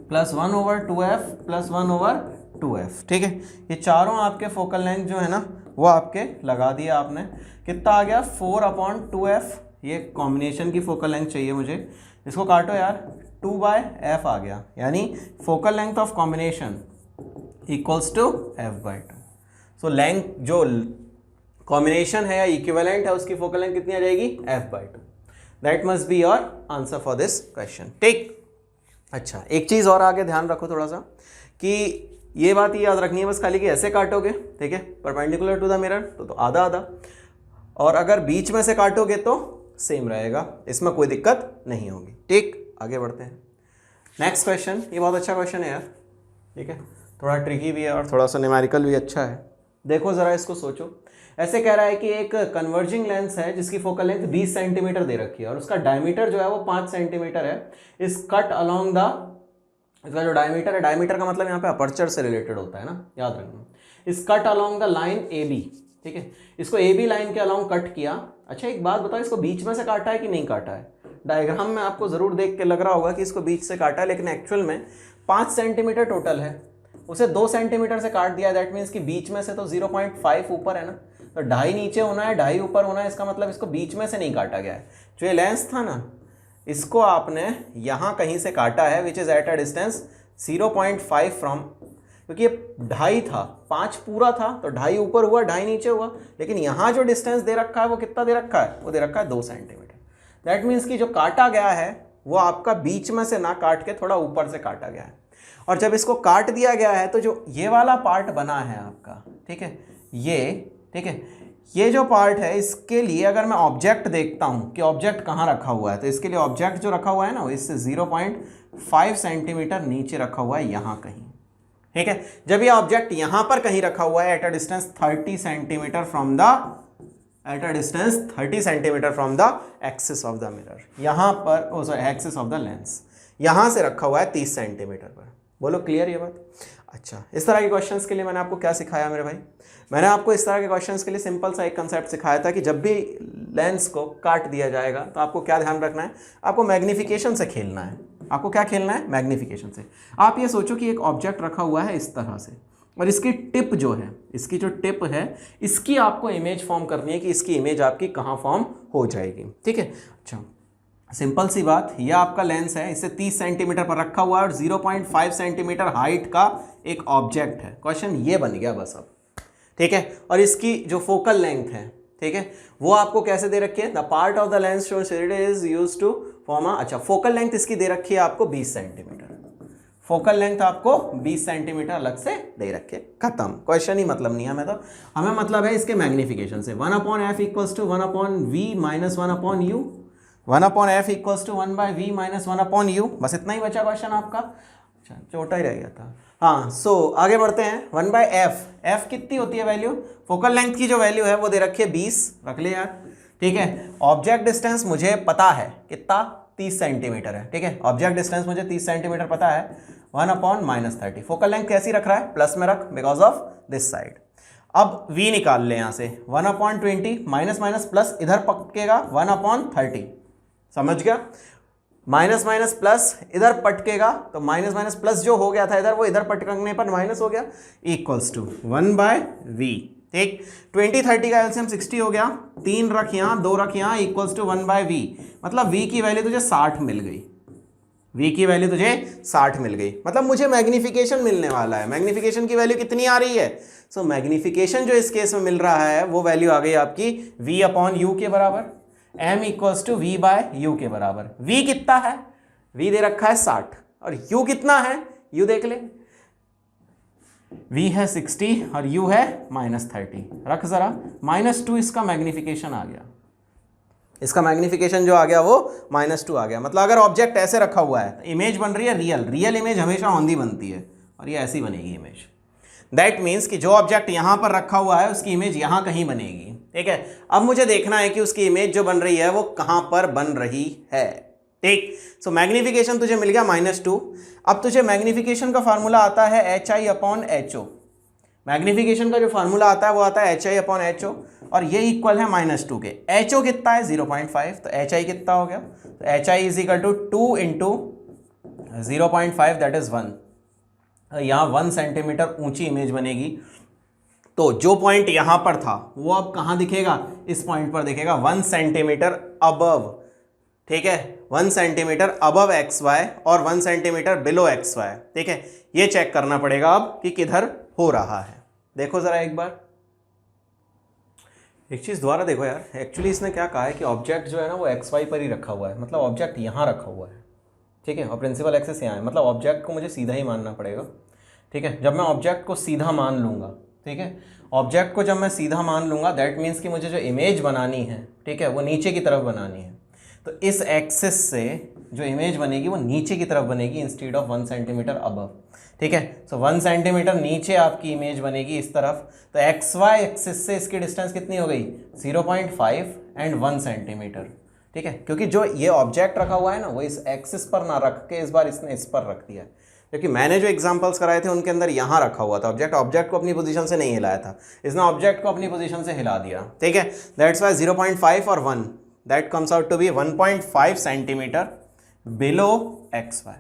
plus 1/2f plus 1/2f, ठीक है। ये चारों आपके फोकल लेंथ जो है ना वो आपके लगा दिया आपने। कितना आ गया 4/2f, ये कॉम्बिनेशन की फोकल लेंथ चाहिए मुझे, इसको काटो यार, 2/f आ गया, यानी focal length of combination equals to f/2। So length जो कॉम्बिनेशन है या इक्विवेलेंट है उसकी फोकल लेंथ कितनी आ जाएगी f/2। That must be your answer for this question, ठीक। अच्छा, एक चीज़ और आगे ध्यान रखो थोड़ा सा, कि ये बात ही याद रखनी है बस खाली कि ऐसे काटोगे, ठीक है, परपेंडिकुलर टू द मिरर तो आधा आधा, और अगर बीच में से काटोगे तो सेम रहेगा, इसमें कोई दिक्कत नहीं होगी, ठीक। आगे बढ़ते हैं नेक्स्ट क्वेश्चन। ये बहुत अच्छा क्वेश्चन है यार, ठीक है, थोड़ा ट्रिकी भी है और थोड़ा सा न्यूमेरिकल भी अच्छा है। देखो ज़रा इसको सोचो, ऐसे कह रहा है कि एक कन्वर्जिंग लेंस है जिसकी फोकल लेंथ 20 सेंटीमीटर दे रखी है और उसका डायमीटर जो है वो 5 सेंटीमीटर है। इस कट अलोंग द, इसका जो डायमीटर है, डायमीटर का मतलब यहाँ पे अपर्चर से रिलेटेड होता है ना, याद रखना। इस cut along the line A B, ठीक है, इसको ए बी लाइन के अलोंग कट किया। अच्छा एक बात बताओ, इसको बीच में से काटा है कि नहीं काटा है? डायग्राम में आपको ज़रूर देख के लग रहा होगा कि इसको बीच से काटा है, लेकिन एक्चुअल में 5 सेंटीमीटर टोटल है, उसे 2 सेंटीमीटर से काट दिया। दैट मीन्स कि बीच में से तो 0.5 ऊपर है ना, तो 2.5 नीचे होना है, 2.5 ऊपर होना है, इसका मतलब इसको बीच में से नहीं काटा गया है। जो ये लेंस था ना, इसको आपने यहाँ कहीं से काटा है, which is eight a distance 0.5 from, क्योंकि ये 2.5 था, 5 पूरा था तो 2.5 ऊपर हुआ, 2.5 नीचे हुआ, लेकिन यहाँ जो डिस्टेंस दे रखा है वो कितना दे रखा है? वो दे रखा है 2 सेंटीमीटर। दैट मीन्स कि जो काटा गया है वो आपका बीच में से ना काट के थोड़ा ऊपर से काटा गया है। और जब इसको काट दिया गया है तो जो ये वाला पार्ट बना है आपका, ठीक है, ये, ठीक है, ये जो पार्ट है इसके लिए अगर मैं ऑब्जेक्ट देखता हूँ कि ऑब्जेक्ट कहाँ रखा हुआ है, तो इसके लिए ऑब्जेक्ट जो रखा हुआ है ना वो इससे 0.5 सेंटीमीटर नीचे रखा हुआ है यहाँ कहीं, ठीक है। जब ये ऑब्जेक्ट यहाँ पर कहीं रखा हुआ है at a distance 30 centimetre from the, at a distance 30 centimetre from the axis of the mirror, यहाँ पर, oh sorry axis of the lens, यहाँ से रखा हुआ है 30 सेंटीमीटर पर। बोलो क्लियर ये बात? अच्छा, इस तरह के क्वेश्चंस के लिए मैंने आपको क्या सिखाया मेरे भाई? मैंने आपको इस तरह के क्वेश्चंस के लिए सिंपल सा एक कंसेप्ट सिखाया था कि जब भी लेंस को काट दिया जाएगा तो आपको क्या ध्यान रखना है? आपको मैग्नीफिकेशन से खेलना है। आपको क्या खेलना है? मैग्नीफिकेशन से। आप ये सोचो कि एक ऑब्जेक्ट रखा हुआ है इस तरह से, और इसकी टिप जो है, इसकी जो टिप है, इसकी आपको इमेज फॉर्म करनी है कि इसकी इमेज आपकी कहाँ फॉर्म हो जाएगी, ठीक है। अच्छा, सिंपल सी बात, ये आपका लेंस है, इसे 30 सेंटीमीटर पर रखा हुआ है और 0.5 सेंटीमीटर हाइट का एक ऑब्जेक्ट है। क्वेश्चन ये बन गया बस अब, ठीक है। और इसकी जो फोकल लेंथ है, ठीक है, वो आपको कैसे दे रखी है? The part of the lens shown is used to form a, अच्छा, फोकल लेंथ इसकी दे रखी है आपको 20 सेंटीमीटर। फोकल लेंथ आपको 20 सेंटीमीटर अलग से दे रखे, खत्म। क्वेश्चन ही मतलब नहीं है हमें, तो हमें मतलब है इसके मैग्नीफिकेशन से। 1/f equals to 1/v minus 1/u, 1/f equals to 1/v minus 1/u, बस इतना ही बचा क्वेश्चन आपका। अच्छा, छोटा ही रह गया था। हाँ, सो आगे बढ़ते हैं। 1/f, f कितनी होती है वैल्यू? फोकल लेंथ की जो वैल्यू है वो दे रखी है 20, रख ले यार, ठीक है। ऑब्जेक्ट डिस्टेंस मुझे पता है कितना, 30 सेंटीमीटर है, ठीक है। ऑब्जेक्ट डिस्टेंस मुझे 30 सेंटीमीटर पता है, 1/-30। फोकल लेंथ कैसी रख रहा है? प्लस में रख, बिकॉज ऑफ दिस साइड। अब v निकाल ले यहाँ से, 1/20 माइनस माइनस प्लस इधर पटकेगा 1/30, समझ गया? माइनस माइनस प्लस इधर पटकेगा तो माइनस माइनस प्लस जो हो गया था इधर, वो इधर पटकने पर माइनस हो गया, इक्वल्स टू 1/v, ठीक। 20-30 का एलसीएम 60 हो गया, 3 रख यहाँ, 2 रख यहाँ, इक्वल्स टू 1/v। मतलब v की वैल्यू तुझे 60 मिल गई, v की वैल्यू तुझे 60 मिल गई, मतलब मुझे मैग्नीफिकेशन मिलने वाला है। मैग्नीफिकेशन की वैल्यू कितनी आ रही है? सो मैग्नीफिकेशन जो इस केस में मिल रहा है वो वैल्यू आ गई आपकी v/u के बराबर, m इक्वल्स टू v/u के बराबर। v कितना है? v दे रखा है 60, और u कितना है? u देख ले, v है 60 और u है -30, रख जरा, -2 इसका मैग्नीफिकेशन आ गया, इसका मैग्नीफिकेशन जो आ गया वो -2 आ गया। मतलब अगर ऑब्जेक्ट ऐसे रखा हुआ है, इमेज बन रही है रियल, रियल इमेज हमेशा औंधी बनती है, और ये ऐसी बनेगी इमेज। दैट मीन्स कि जो ऑब्जेक्ट यहाँ पर रखा हुआ है उसकी इमेज यहाँ कहीं बनेगी, ठीक है। अब मुझे देखना है कि उसकी इमेज जो बन रही है वो कहाँ पर बन रही है, ठीक। सो मैग्निफिकेशन तुझे मिल गया -2। अब तुझे मैग्निफिकेशन का फार्मूला आता है HI/HO। मैग्निफिकेशन का जो फार्मूला आता है वो आता है HI/HO और ये इक्वल है -2 के। HO कितना है 0.5, तो HI कितना हो गया, तो HI is equal to 2 into 0.5 that is 1। यहाँ 1 सेंटीमीटर ऊंची इमेज बनेगी। तो जो पॉइंट यहां पर था वो अब कहां दिखेगा, इस पॉइंट पर दिखेगा 1 सेंटीमीटर अबव, ठीक है, 1 सेंटीमीटर अबव XY और 1 सेंटीमीटर बिलो XY, ठीक है। ये चेक करना पड़ेगा अब कि किधर हो रहा है। देखो जरा एक बार, एक चीज दोबारा देखो यार, एक्चुअली इसने क्या कहा है कि ऑब्जेक्ट जो है ना वो XY पर ही रखा हुआ है, मतलब ऑब्जेक्ट यहां रखा हुआ है, ठीक है, और प्रिंसिपल एक्सिस यहाँ है, मतलब ऑब्जेक्ट को मुझे सीधा ही मानना पड़ेगा, ठीक है। जब मैं ऑब्जेक्ट को सीधा मान लूंगा, ठीक है, ऑब्जेक्ट को जब मैं सीधा मान लूंगा दैट मीन्स कि मुझे जो इमेज बनानी है, ठीक है, वो नीचे की तरफ बनानी है। तो इस एक्सिस से जो इमेज बनेगी वो नीचे की तरफ बनेगी इंस्टेड ऑफ 1 सेंटीमीटर अबव, ठीक है। सो 1 सेंटीमीटर नीचे आपकी इमेज बनेगी इस तरफ। तो XY एक्सिस से इसकी डिस्टेंस कितनी हो गई 0.5 एंड 1 सेंटीमीटर, ठीक है, क्योंकि जो ये ऑब्जेक्ट रखा हुआ है ना वो इस एक्सिस पर ना रख के इस बार इसने इस पर रख दिया है, क्योंकि मैंने जो एग्जांपल्स कराए थे उनके अंदर यहाँ रखा हुआ था ऑब्जेक्ट को अपनी पोजीशन से नहीं हिलाया था, इसने ऑब्जेक्ट को अपनी पोजीशन से हिला दिया, ठीक है। दैट्स वाई 0.5 और 1 that comes out to be 1.5 centimetre below XY।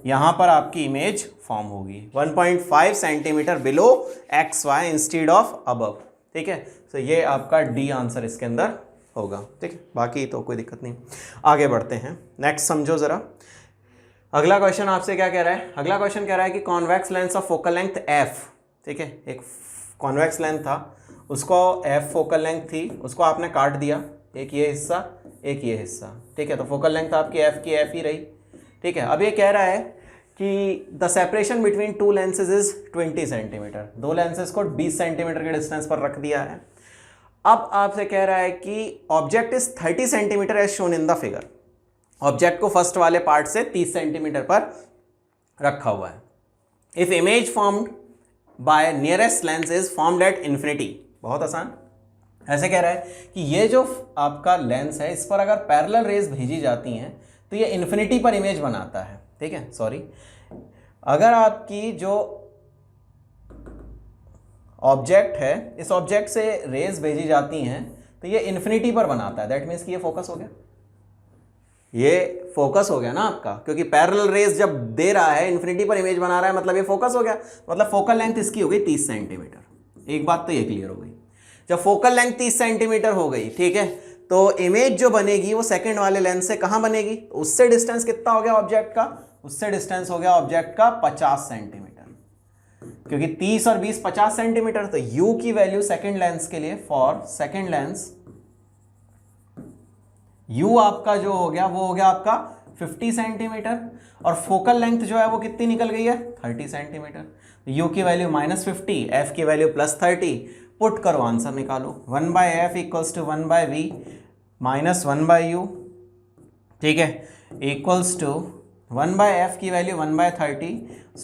यहाँ पर आपकी इमेज फॉर्म होगी 1.5 centimetre below XY instead of above, ठीक है। तो ये आपका डी आंसर इसके अंदर होगा, ठीक है। बाकी तो कोई दिक्कत नहीं, आगे बढ़ते हैं। नेक्स्ट समझो जरा, अगला क्वेश्चन आपसे क्या कह रहा है, अगला क्वेश्चन कह रहा है कि convex lens of focal length f, ठीक है, एक कॉन्वेक्स लेंथ था, उसको f फोकल लेंथ थी, उसको आपने काट दिया, एक ये हिस्सा एक ये हिस्सा, ठीक है। तो फोकल लेंथ आपकी f की f ही रही, ठीक है। अब ये कह रहा है कि the separation between two lenses is 20 centimetre, दो लेंसेज को 20 सेंटीमीटर के डिस्टेंस पर रख दिया है। अब आपसे कह रहा है कि object is 30 centimetre as shown in the figure, object को फर्स्ट वाले पार्ट से 30 सेंटीमीटर पर रखा हुआ है। If image formed by nearest lens is formed at infinity, बहुत आसान, ऐसे कह रहा है कि ये जो आपका लेंस है इस पर अगर पैरेलल रेज भेजी जाती हैं तो ये इन्फिनिटी पर इमेज बनाता है, ठीक है। सॉरी, अगर आपकी जो ऑब्जेक्ट है इस ऑब्जेक्ट से रेज भेजी जाती हैं तो ये इन्फिनिटी पर बनाता है, दैट मीन्स कि ये फोकस हो गया, ये फोकस हो गया ना आपका, क्योंकि पैरेलल रेज जब दे रहा है इन्फिनिटी पर इमेज बना रहा है, मतलब ये फोकस हो गया, मतलब फोकल लेंथ इसकी हो गई 30 सेंटीमीटर। एक बात तो ये क्लियर हो गई, जब फोकल लेंथ 30 सेंटीमीटर हो गई, ठीक है, तो इमेज जो बनेगी वो सेकंड वाले लेंस से कहां बनेगी, उससे डिस्टेंस कितना हो गया ऑब्जेक्ट का, उससे डिस्टेंस हो गया ऑब्जेक्ट का 50 सेंटीमीटर, क्योंकि 30 और 20 50 सेंटीमीटर। तो u की वैल्यू सेकंड लेंस के लिए, फॉर सेकंड लेंस u आपका जो हो गया वो हो गया आपका 50 सेंटीमीटर, और फोकल लेंथ जो है वो कितनी निकल गई है 30 सेंटीमीटर। u की वैल्यू -50, f की वैल्यू +30, पुट करो आंसर निकालो, 1/f equals to 1/v minus 1/u, ठीक है, इक्वल्स टू 1/f की वैल्यू 1/30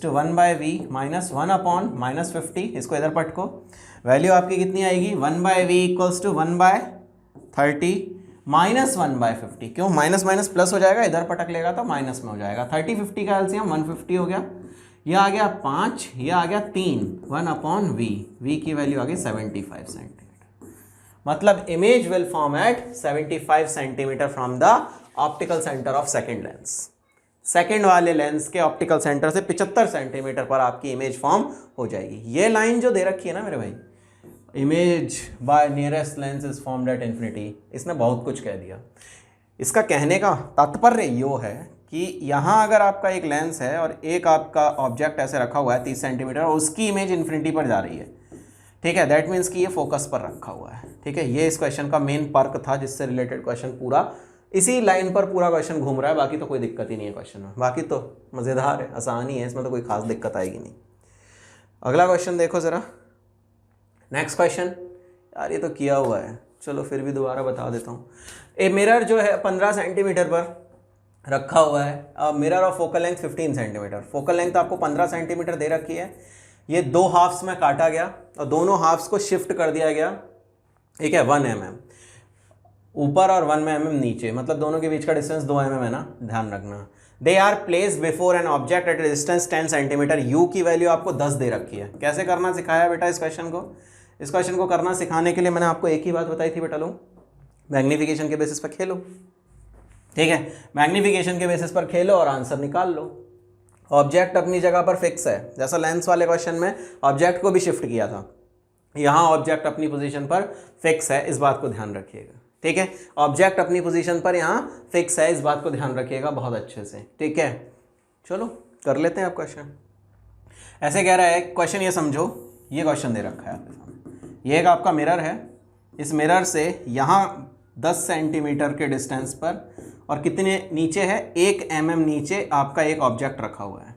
टू 1/v माइनस 1/-50, इसको इधर पटको, वैल्यू आपकी कितनी आएगी 1/v इक्वल्स टू 1/30 माइनस 1/50, क्यों माइनस माइनस प्लस हो जाएगा, इधर पटक लेगा तो माइनस में हो जाएगा, 30-50 का एलसीएम 150 हो गया, यह आ गया 5, यह आ गया 3, 1/v, v की वैल्यू आ गई 75 सेंटीमीटर, मतलब image will form at 75 centimetre from the optical centre of second lens. Second वाले लेंस के ऑप्टिकल सेंटर से 75 सेंटीमीटर पर आपकी इमेज फॉर्म हो जाएगी। ये लाइन जो दे रखी है ना मेरे भाई, image by nearest lens is formed at infinity, इसने बहुत कुछ कह दिया। इसका कहने का तात्पर्य यो है कि यहाँ अगर आपका एक लेंस है और एक आपका ऑब्जेक्ट ऐसे रखा हुआ है 30 सेंटीमीटर और उसकी इमेज इन्फिनिटी पर जा रही है, ठीक है, दैट मीन्स कि ये फोकस पर रखा हुआ है, ठीक है। ये इस क्वेश्चन का मेन पर्क था जिससे रिलेटेड क्वेश्चन पूरा इसी लाइन पर पूरा क्वेश्चन घूम रहा है, बाकी तो कोई दिक्कत ही नहीं है क्वेश्चन में, बाकी तो मज़ेदार है, आसान ही है, इसमें तो कोई खास दिक्कत आएगी नहीं। अगला क्वेश्चन देखो ज़रा, नेक्स्ट क्वेश्चन, यार ये तो किया हुआ है, चलो फिर भी दोबारा बता देता हूँ। ए मिरर जो है 15 सेंटीमीटर पर रखा हुआ है, mirror of focal length 15 centimetre, focal length आपको 15 सेंटीमीटर दे रखी है, ये दो हाफ्स में काटा गया और दोनों हाफ्स को शिफ्ट कर दिया गया, ठीक है, 1 mm। ऊपर और 1 mm नीचे, मतलब दोनों के बीच का डिस्टेंस 2 mm है ना, ध्यान रखना। They are placed before an object at a distance 10 centimetre, U की वैल्यू आपको 10 दे रखी है। कैसे करना सिखाया बेटा इस क्वेश्चन को? इस क्वेश्चन को करना सिखाने के लिए मैंने आपको एक ही बात बताई थी बेटा, लो मैग्नीफिकेशन के बेसिस पर खेलो, ठीक है, मैग्नीफिकेशन के बेसिस पर खेलो और आंसर निकाल लो। ऑब्जेक्ट अपनी जगह पर फिक्स है, जैसा लेंस वाले क्वेश्चन में ऑब्जेक्ट को भी शिफ्ट किया था, यहाँ ऑब्जेक्ट अपनी पोजीशन पर फिक्स है, इस बात को ध्यान रखिएगा, ठीक है। ऑब्जेक्ट अपनी पोजीशन पर यहाँ फिक्स है, इस बात को ध्यान रखिएगा बहुत अच्छे से, ठीक है। चलो कर लेते हैं अब क्वेश्चन। ऐसे कह रहा है क्वेश्चन, ये समझो, ये क्वेश्चन दे रखा है आपके सामने, ये एक आपका मिरर है, इस मिरर से यहाँ 10 सेंटीमीटर के डिस्टेंस पर और कितने नीचे है, 1 mm नीचे आपका एक ऑब्जेक्ट रखा हुआ है,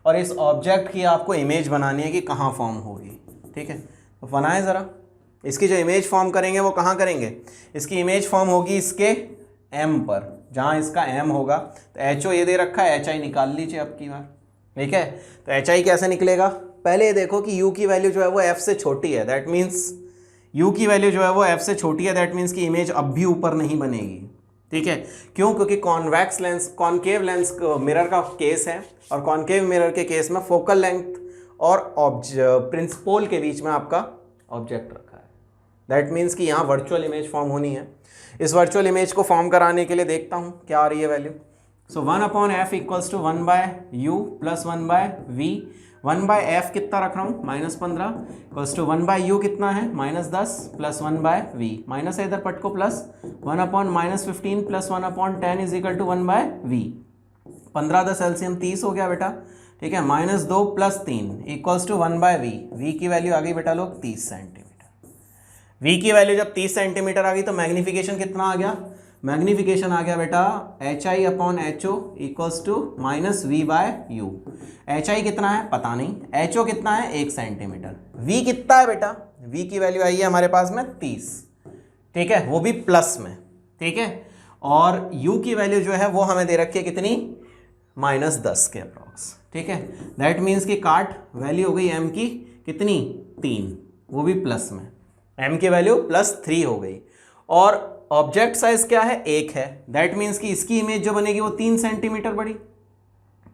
और इस ऑब्जेक्ट की आपको इमेज बनानी है कि कहाँ फॉर्म होगी, ठीक है। तो बनाए ज़रा, इसकी जो इमेज फॉर्म करेंगे वो कहाँ करेंगे, इसकी इमेज फॉर्म होगी इसके M पर, जहाँ इसका M होगा। तो HO ये दे रखा है, HI निकाल लीजिए अब की बार, ठीक है। तो HI कैसे निकलेगा, पहले ये देखो कि U की वैल्यू जो है वो F से छोटी है, दैट मीन्स U की वैल्यू जो है वो F से छोटी है, दैट मीन्स की इमेज अब भी ऊपर नहीं बनेगी, ठीक है। क्यों? क्योंकि convex lens, concave lens mirror का केस है, और कॉन्केव मिरर के केस में फोकल लेंथ और प्रिंसिपल के बीच में आपका ऑब्जेक्ट रखा है, दैट मीन्स कि यहाँ वर्चुअल इमेज फॉर्म होनी है। इस वर्चुअल इमेज को फॉर्म कराने के लिए देखता हूँ क्या आ रही है value. So 1/f equals to 1/u plus 1/v, 1/f कितना रख रहा हूँ -15 इक्वल्स टू 1/u कितना है -10 प्लस 1/v, माइनस है इधर पट को plus, 1/-15 plus 1/10 is equal to 1/v, 15 10 LCM 30 हो गया बेटा, ठीक है। -2 plus 3 equals to 1/v, v की वैल्यू आ गई बेटा लोग 30 सेंटीमीटर। v की वैल्यू जब 30 सेंटीमीटर आ गई तो मैग्नीफिकेशन कितना आ गया, मैग्नीफिकेशन आ गया बेटा HI/HO equals to -v/u। HI कितना है पता नहीं, HO कितना है 1 सेंटीमीटर, v कितना है बेटा, v की वैल्यू आई है हमारे पास में 30, ठीक है, वो भी प्लस में, ठीक है। और u की वैल्यू जो है वो हमें दे रखी है कितनी, -10 के अप्रॉक्स, ठीक है। दैट मीन्स कि काट वैल्यू हो गई m की कितनी 3, वो भी प्लस में, m की वैल्यू +3 हो गई, और ऑब्जेक्ट साइज क्या है 1 है, दैट मीन्स कि इसकी इमेज जो बनेगी वो 3 सेंटीमीटर बड़ी,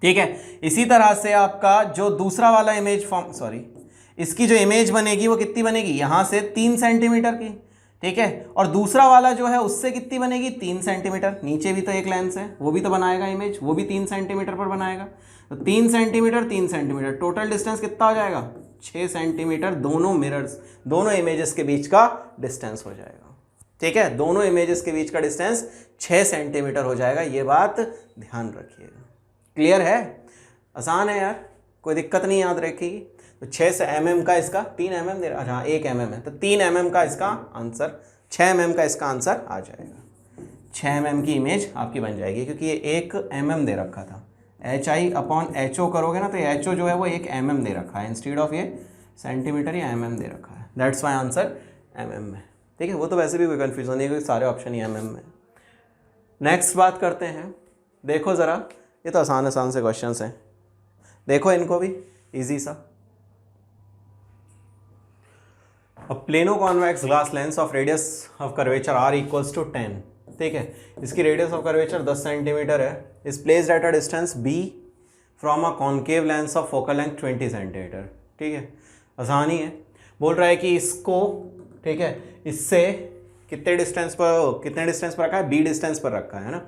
ठीक है। इसी तरह से आपका जो दूसरा वाला इमेज फॉर्म, सॉरी, इसकी जो इमेज बनेगी वो कितनी बनेगी, यहाँ से 3 सेंटीमीटर की, ठीक है। और दूसरा वाला जो है उससे कितनी बनेगी 3 सेंटीमीटर, नीचे भी तो एक लेंस है वो भी तो बनाएगा इमेज, वो भी 3 सेंटीमीटर पर बनाएगा। तो 3 सेंटीमीटर 3 सेंटीमीटर, टोटल डिस्टेंस कितना हो जाएगा 6 सेंटीमीटर, दोनों मिरर्स, दोनों इमेजेस के बीच का डिस्टेंस हो जाएगा, ठीक है। दोनों इमेजेस के बीच का डिस्टेंस 6 सेंटीमीटर हो जाएगा, ये बात ध्यान रखिएगा। क्लियर है, आसान है यार, कोई दिक्कत नहीं याद रखेगी। तो 6 mm का इसका 3 mm दे रहा, हाँ 1 mm है, तो 3 mm का इसका आंसर, 6 mm का इसका आंसर आ जाएगा। 6 mm की इमेज आपकी बन जाएगी, क्योंकि ये 1 mm दे रखा था, HI/HO करोगे ना तो ये HO जो है वो 1 mm दे रखा है, इंस्टेड ऑफ ये सेंटीमीटर या mm दे रखा है, दैट्स वाई आंसर mm में, ठीक है। वो तो वैसे भी कोई कन्फ्यूजन नहीं है क्योंकि सारे ऑप्शन ही mm में। नेक्स्ट बात करते हैं, देखो ज़रा, ये तो आसान आसान से क्वेश्चंस हैं, देखो इनको भी इजी सा। A plano convex glass lens of radius of curvature r equals to 10, ठीक है। इसकी रेडियस ऑफ कर्वेचर 10 सेंटीमीटर है, is placed at a distance b from a concave lens of focal length 20 centimetre, ठीक है। आसानी है, बोल रहा है कि इसको, ठीक है, इससे कितने डिस्टेंस पर रखा है, b डिस्टेंस पर रखा है ना।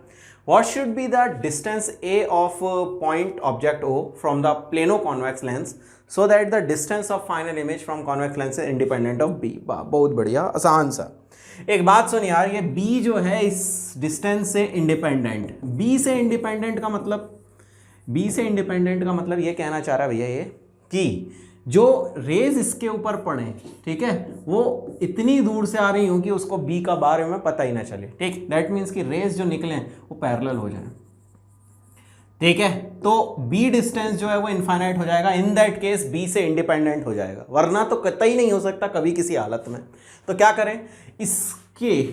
What should be the distance a of point object O from the plano convex lens so that the distance of final image from convex lens is independent of b। बहुत बढ़िया, आसान सा। एक बात सुन यार, ये b जो है इस डिस्टेंस से इंडिपेंडेंट, b से इंडिपेंडेंट का मतलब ये कहना चाह रहा है भैया ये कि जो रेज इसके ऊपर पड़े, ठीक है, वो इतनी दूर से आ रही हूँ कि उसको बी का बारे में पता ही ना चले, ठीक। दैट मीन्स कि रेज जो निकले वो पैरेलल हो जाए, ठीक है। तो बी डिस्टेंस जो है वो इनफाइनाइट हो जाएगा, इन दैट केस बी से इंडिपेंडेंट हो जाएगा, वरना तो कतई नहीं हो सकता कभी किसी हालत में। तो क्या करें, इसके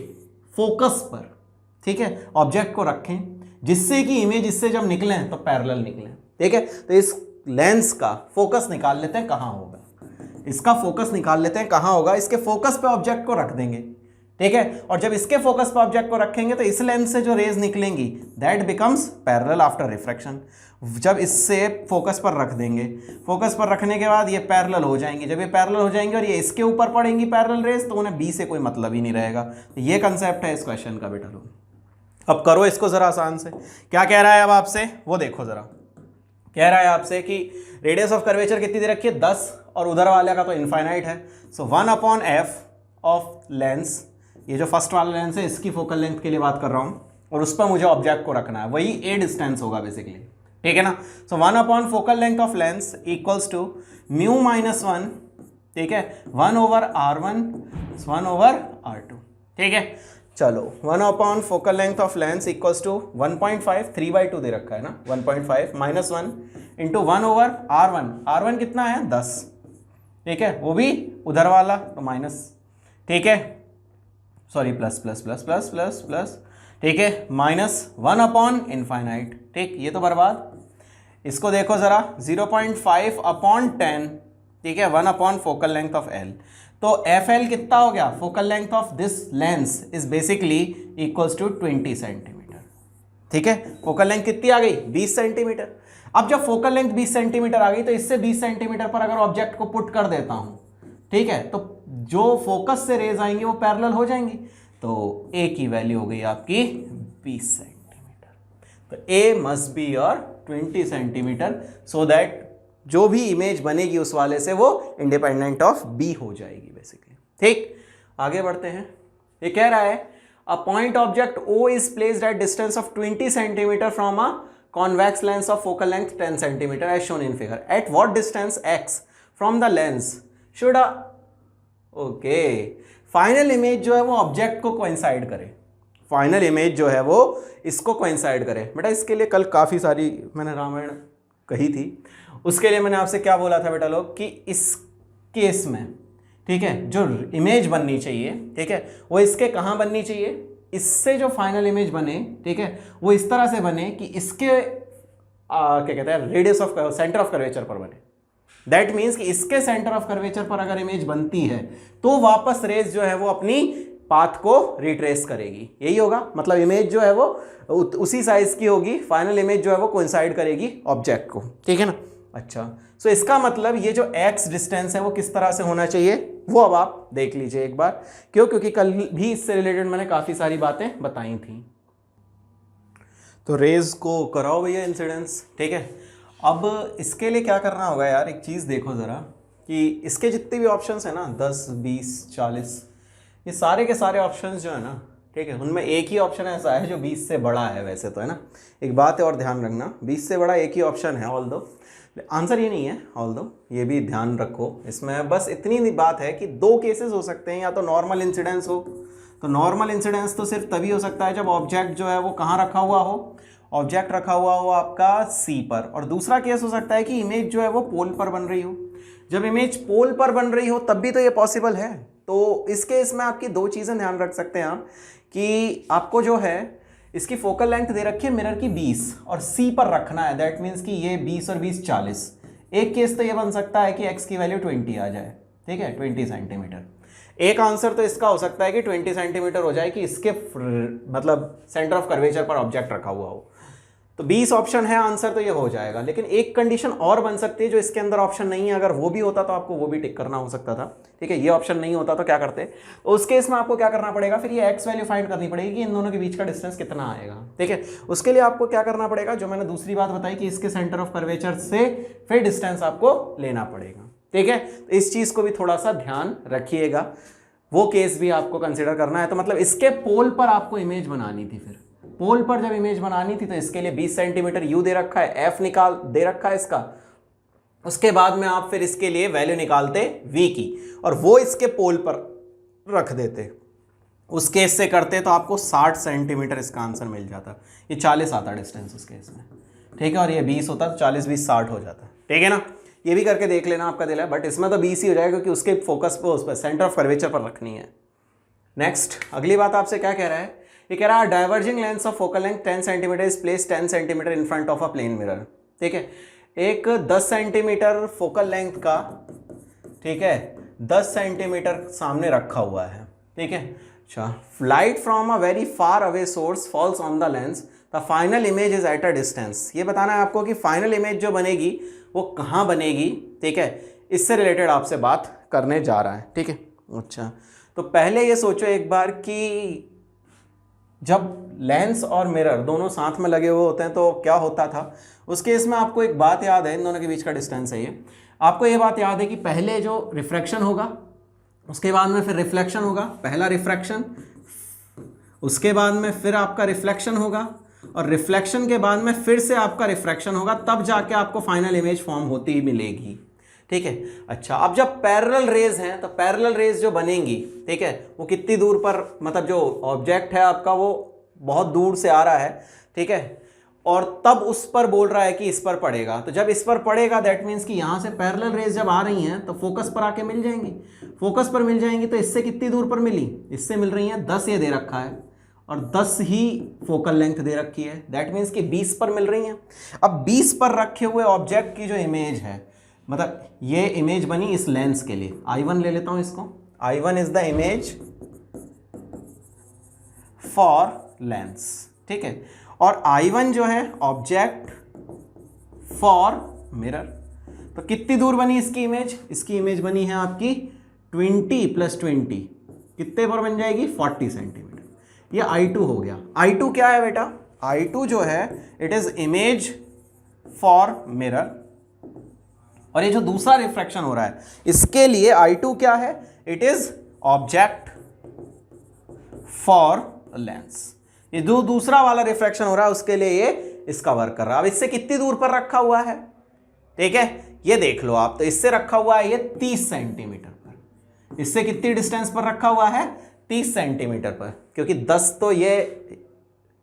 फोकस पर, ठीक है, ऑब्जेक्ट को रखें जिससे कि इमेज इससे जब निकले तो पैरेलल निकले, ठीक है। तो इस लेंस का फोकस निकाल लेते हैं कहाँ होगा, इसका फोकस निकाल लेते हैं कहाँ होगा, इसके फोकस पे ऑब्जेक्ट को रख देंगे, ठीक है। और जब इसके फोकस पर ऑब्जेक्ट को रखेंगे तो इस लेंस से जो रेज निकलेंगी that becomes parallel after refraction. जब इससे फोकस पर रख देंगे, फोकस पर रखने के बाद ये पैरेलल हो जाएंगी, जब ये पैरेलल हो जाएंगे और ये इसके ऊपर पड़ेंगी पैरेलल रेज, तो उन्हें बी से कोई मतलब ही नहीं रहेगा। तो ये कंसेप्ट है इस क्वेश्चन का बेटा लोग। अब करो इसको जरा आसान से, क्या कह रहा है अब आपसे वो देखो जरा। कह रहा है आपसे कि रेडियस ऑफ कर्वेचर कितनी दे रखी है 10, और उधर वाले का तो इनफाइनाइट है। सो 1/f ऑफ लेंस, ये जो फर्स्ट वाला लेंस है इसकी फोकल लेंथ के लिए बात कर रहा हूं, और उस पर मुझे ऑब्जेक्ट को रखना है, वही ए डिस्टेंस होगा बेसिकली, ठीक है ना। So 1 focal length of lens equals to mu -1, ठीक है, 1/r1 1/r2, ठीक है। चलो 1 focal length of lens equals to 1.5, 3/2 दे रखा है ना, 1.5 -1 इंटू 1/r1, r1 कितना है 10, ठीक है, वो भी उधर वाला तो माइनस, ठीक है, sorry plus plus plus plus plus plus, ठीक है, -1/∞, ठीक, ये तो बर्बाद। इसको देखो जरा 0.5/10, ठीक है, 1 फोकल लेंथ ऑफ एल, तो एफ एल कितना हो गया, focal length of this lens is basically equals to 20 centimetre, ठीक है। फोकल लेंथ कितनी आ गई 20 सेंटीमीटर। अब जब फोकल लेंथ 20 सेंटीमीटर आ गई तो इससे 20 सेंटीमीटर पर अगर ऑब्जेक्ट को पुट कर देता हूं, ठीक है, तो जो फोकस से रेज आएंगी वो पैरेलल हो जाएंगी, तो ए की वैल्यू हो गई आपकी 20 सेंटीमीटर। तो A must be your 20 centimetre, so that जो भी इमेज बनेगी उस वाले से वो इंडिपेंडेंट ऑफ बी हो जाएगी बेसिकली, ठीक। आगे बढ़ते हैं। ये कह रहा है a point object O is placed at distance of 20 centimetre from a convex lens of focal length 10 centimeter as shown in figure. At what distance x from the lens should a final image जो है वो object को coincide करे, final image जो है वो इसको coincide करे। बेटा इसके लिए कल काफ़ी सारी मैंने रामायण कही थी, उसके लिए मैंने आपसे क्या बोला था बेटा लोग कि इस केस में, ठीक है, जो इमेज बननी चाहिए, ठीक है, वो इसके कहाँ बननी चाहिए, इससे जो फाइनल इमेज बने, ठीक है, वो इस तरह से बने कि इसके क्या कहते हैं radius of centre of curvature पर बने। दैट मीन्स कि इसके सेंटर ऑफ कर्वेचर पर अगर इमेज बनती है तो वापस रेज जो है वो अपनी पाथ को रिट्रेस करेगी, यही होगा। मतलब इमेज जो है वो उसी साइज की होगी, फाइनल इमेज जो है वो कोइंसाइड करेगी ऑब्जेक्ट को, ठीक है ना। अच्छा, सो इसका मतलब ये जो x डिस्टेंस है वो किस तरह से होना चाहिए वो अब आप देख लीजिए एक बार, क्यों, क्योंकि कल भी इससे रिलेटेड मैंने काफ़ी सारी बातें बताई थी। तो रेज को कराओ भैया इंसिडेंस, ठीक है। अब इसके लिए क्या करना होगा यार, एक चीज़ देखो ज़रा कि इसके जितने भी ऑप्शंस हैं ना 10, 20, 40, ये सारे के सारे ऑप्शंस जो है ना, ठीक है, उनमें एक ही ऑप्शन ऐसा है जो 20 से बड़ा है वैसे तो, है ना। एक बात है और ध्यान रखना, 20 से बड़ा एक ही ऑप्शन है, ऑल दो आंसर ये नहीं है, ऑल दो ये भी ध्यान रखो। इसमें बस इतनी बात है कि दो केसेस हो सकते हैं, या तो नॉर्मल इंसिडेंस हो, तो नॉर्मल इंसिडेंस तो सिर्फ तभी हो सकता है जब ऑब्जेक्ट जो है वो कहाँ रखा हुआ हो, ऑब्जेक्ट रखा हुआ हो आपका सी पर, और दूसरा केस हो सकता है कि इमेज जो है वो पोल पर बन रही हो। जब इमेज पोल पर बन रही हो तब भी तो ये पॉसिबल है। तो इस केस में आपकी दो चीज़ें ध्यान रख सकते हैं आप कि आपको जो है इसकी फोकल लेंथ दे रखी है मिरर की 20 और सी पर रखना है, दैट मीन्स कि ये 20 और 20 40। एक केस तो ये बन सकता है कि x की वैल्यू 20 आ जाए, ठीक है, 20 सेंटीमीटर। एक आंसर तो इसका हो सकता है कि 20 सेंटीमीटर हो जाए कि इसके मतलब सेंटर ऑफ कर्वेचर पर ऑब्जेक्ट रखा हुआ हो। तो 20 ऑप्शन है आंसर, तो ये हो जाएगा। लेकिन एक कंडीशन और बन सकती है जो इसके अंदर ऑप्शन नहीं है, अगर वो भी होता तो आपको वो भी टिक करना हो सकता था, ठीक है। ये ऑप्शन नहीं होता तो क्या करते, तो उस केस में आपको क्या करना पड़ेगा, फिर ये एक्स वैल्यू फाइंड करनी पड़ेगी कि इन दोनों के बीच का डिस्टेंस कितना आएगा, ठीक है। उसके लिए आपको क्या करना पड़ेगा, जो मैंने दूसरी बात बताई कि इसके सेंटर ऑफ कर्वेचर से फिर डिस्टेंस आपको लेना पड़ेगा, ठीक है। तो इस चीज़ को भी थोड़ा सा ध्यान रखिएगा, वो केस भी आपको कंसिडर करना है। तो मतलब इसके पोल पर आपको इमेज बनानी थी, फिर पोल पर जब इमेज बनानी थी तो इसके लिए 20 सेंटीमीटर यू दे रखा है, एफ निकाल दे रखा है इसका, उसके बाद में आप फिर इसके लिए वैल्यू निकालते वी की और वो इसके पोल पर रख देते। उस केस से करते तो आपको 60 सेंटीमीटर इसका आंसर मिल जाता। ये 40 आता डिस्टेंस उस केस में, ठीक है, और ये 20 होता तो 40 20 60 हो जाता, ठीक है ना। ये भी करके देख लेना, आपका दिल है, बट इसमें तो 20 ही हो जाएगा क्योंकि उसके फोकस पर उस पर सेंटर ऑफ कर्वेचर पर रखनी है। नेक्स्ट अगली बात आपसे क्या कह रहा है, ये कह रहा है diverging lens of focal length 10 centimetre is place 10 centimetre in front of a plane mirror, ठीक है। एक 10 सेंटीमीटर फोकल लेंथ का, ठीक है, 10 सेंटीमीटर सामने रखा हुआ है, ठीक है। अच्छा, light from a very far away source falls on the lens, the final image is eight a distance. ये बताना है आपको कि फाइनल इमेज जो बनेगी वो कहाँ बनेगी, ठीक है, इससे रिलेटेड आपसे बात करने जा रहा है, ठीक है। अच्छा, तो पहले ये सोचो एक बार कि जब लेंस और मिरर दोनों साथ में लगे हुए होते हैं तो क्या होता था। उस केस में आपको एक बात याद है, इन दोनों के बीच का डिस्टेंस है ये, आपको ये बात याद है कि पहले जो रिफ्रैक्शन होगा उसके बाद में फिर रिफ्लेक्शन होगा, पहला रिफ्रैक्शन, उसके बाद में फिर आपका रिफ्लेक्शन होगा, और रिफ्लेक्शन के बाद में फिर से आपका रिफ्रैक्शन होगा, तब जाके आपको फाइनल इमेज फॉर्म होती ही मिलेगी, ठीक है। अच्छा, अब जब पैरेलल रेज हैं तो पैरेलल रेज जो बनेंगी, ठीक है, वो कितनी दूर पर, मतलब जो ऑब्जेक्ट है आपका वो बहुत दूर से आ रहा है, ठीक है, और तब उस पर बोल रहा है कि इस पर पड़ेगा। तो जब इस पर पड़ेगा दैट मीन्स कि यहाँ से पैरेलल रेज जब आ रही हैं तो फोकस पर आके मिल जाएंगी, फोकस पर मिल जाएंगी। तो इससे कितनी दूर पर मिली, इससे मिल रही हैं 10, ये दे रखा है, और 10 ही फोकल लेंथ दे रखी है, दैट मीन्स कि 20 पर मिल रही हैं। अब 20 पर रखे हुए ऑब्जेक्ट की जो इमेज है, मतलब ये इमेज बनी इस लेंस के लिए, I1 ले लेता हूं इसको, I1 is the image for Lenz, ठीक है, और I1 जो है ऑब्जेक्ट फॉर मिरर। तो कितनी दूर बनी इसकी इमेज, इसकी इमेज बनी है आपकी 20 + 20, कितने पर बन जाएगी, 40 सेंटीमीटर। ये I2 हो गया। I2 क्या है बेटा, I2 जो है it is image for mirror, और ये जो दूसरा रिफ्रैक्शन हो रहा है इसके लिए I2 क्या है, it is object for Lenz. ये जो दूसरा वाला रिफ्रैक्शन हो रहा है उसके लिए ये इसका वर्क कर रहा है। अब इससे कितनी दूर पर रखा हुआ है, ठीक है, ये देख लो आप, तो इससे रखा हुआ है ये 30 सेंटीमीटर पर। इससे कितनी डिस्टेंस पर रखा हुआ है, 30 सेंटीमीटर पर, क्योंकि 10 तो ये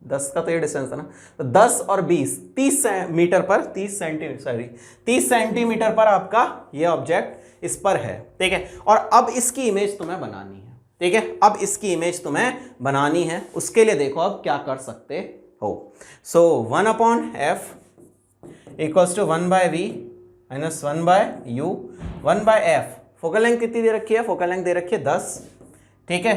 10 का तो ये डिस्टेंस था ना, तो 10 और 20 30 मीटर पर, 30 सेंटीमीटर पर आपका ये ऑब्जेक्ट इस पर है, ठीक है। और अब इसकी इमेज तुम्हें बनानी है, ठीक है, अब इसकी इमेज तुम्हें बनानी है। उसके लिए देखो अब क्या कर सकते हो। So 1/f equals to 1/v minus 1/u 1/f, focal length कितनी दे रखी है, फोकल लेंथ दे रखी है 10, ठीक है,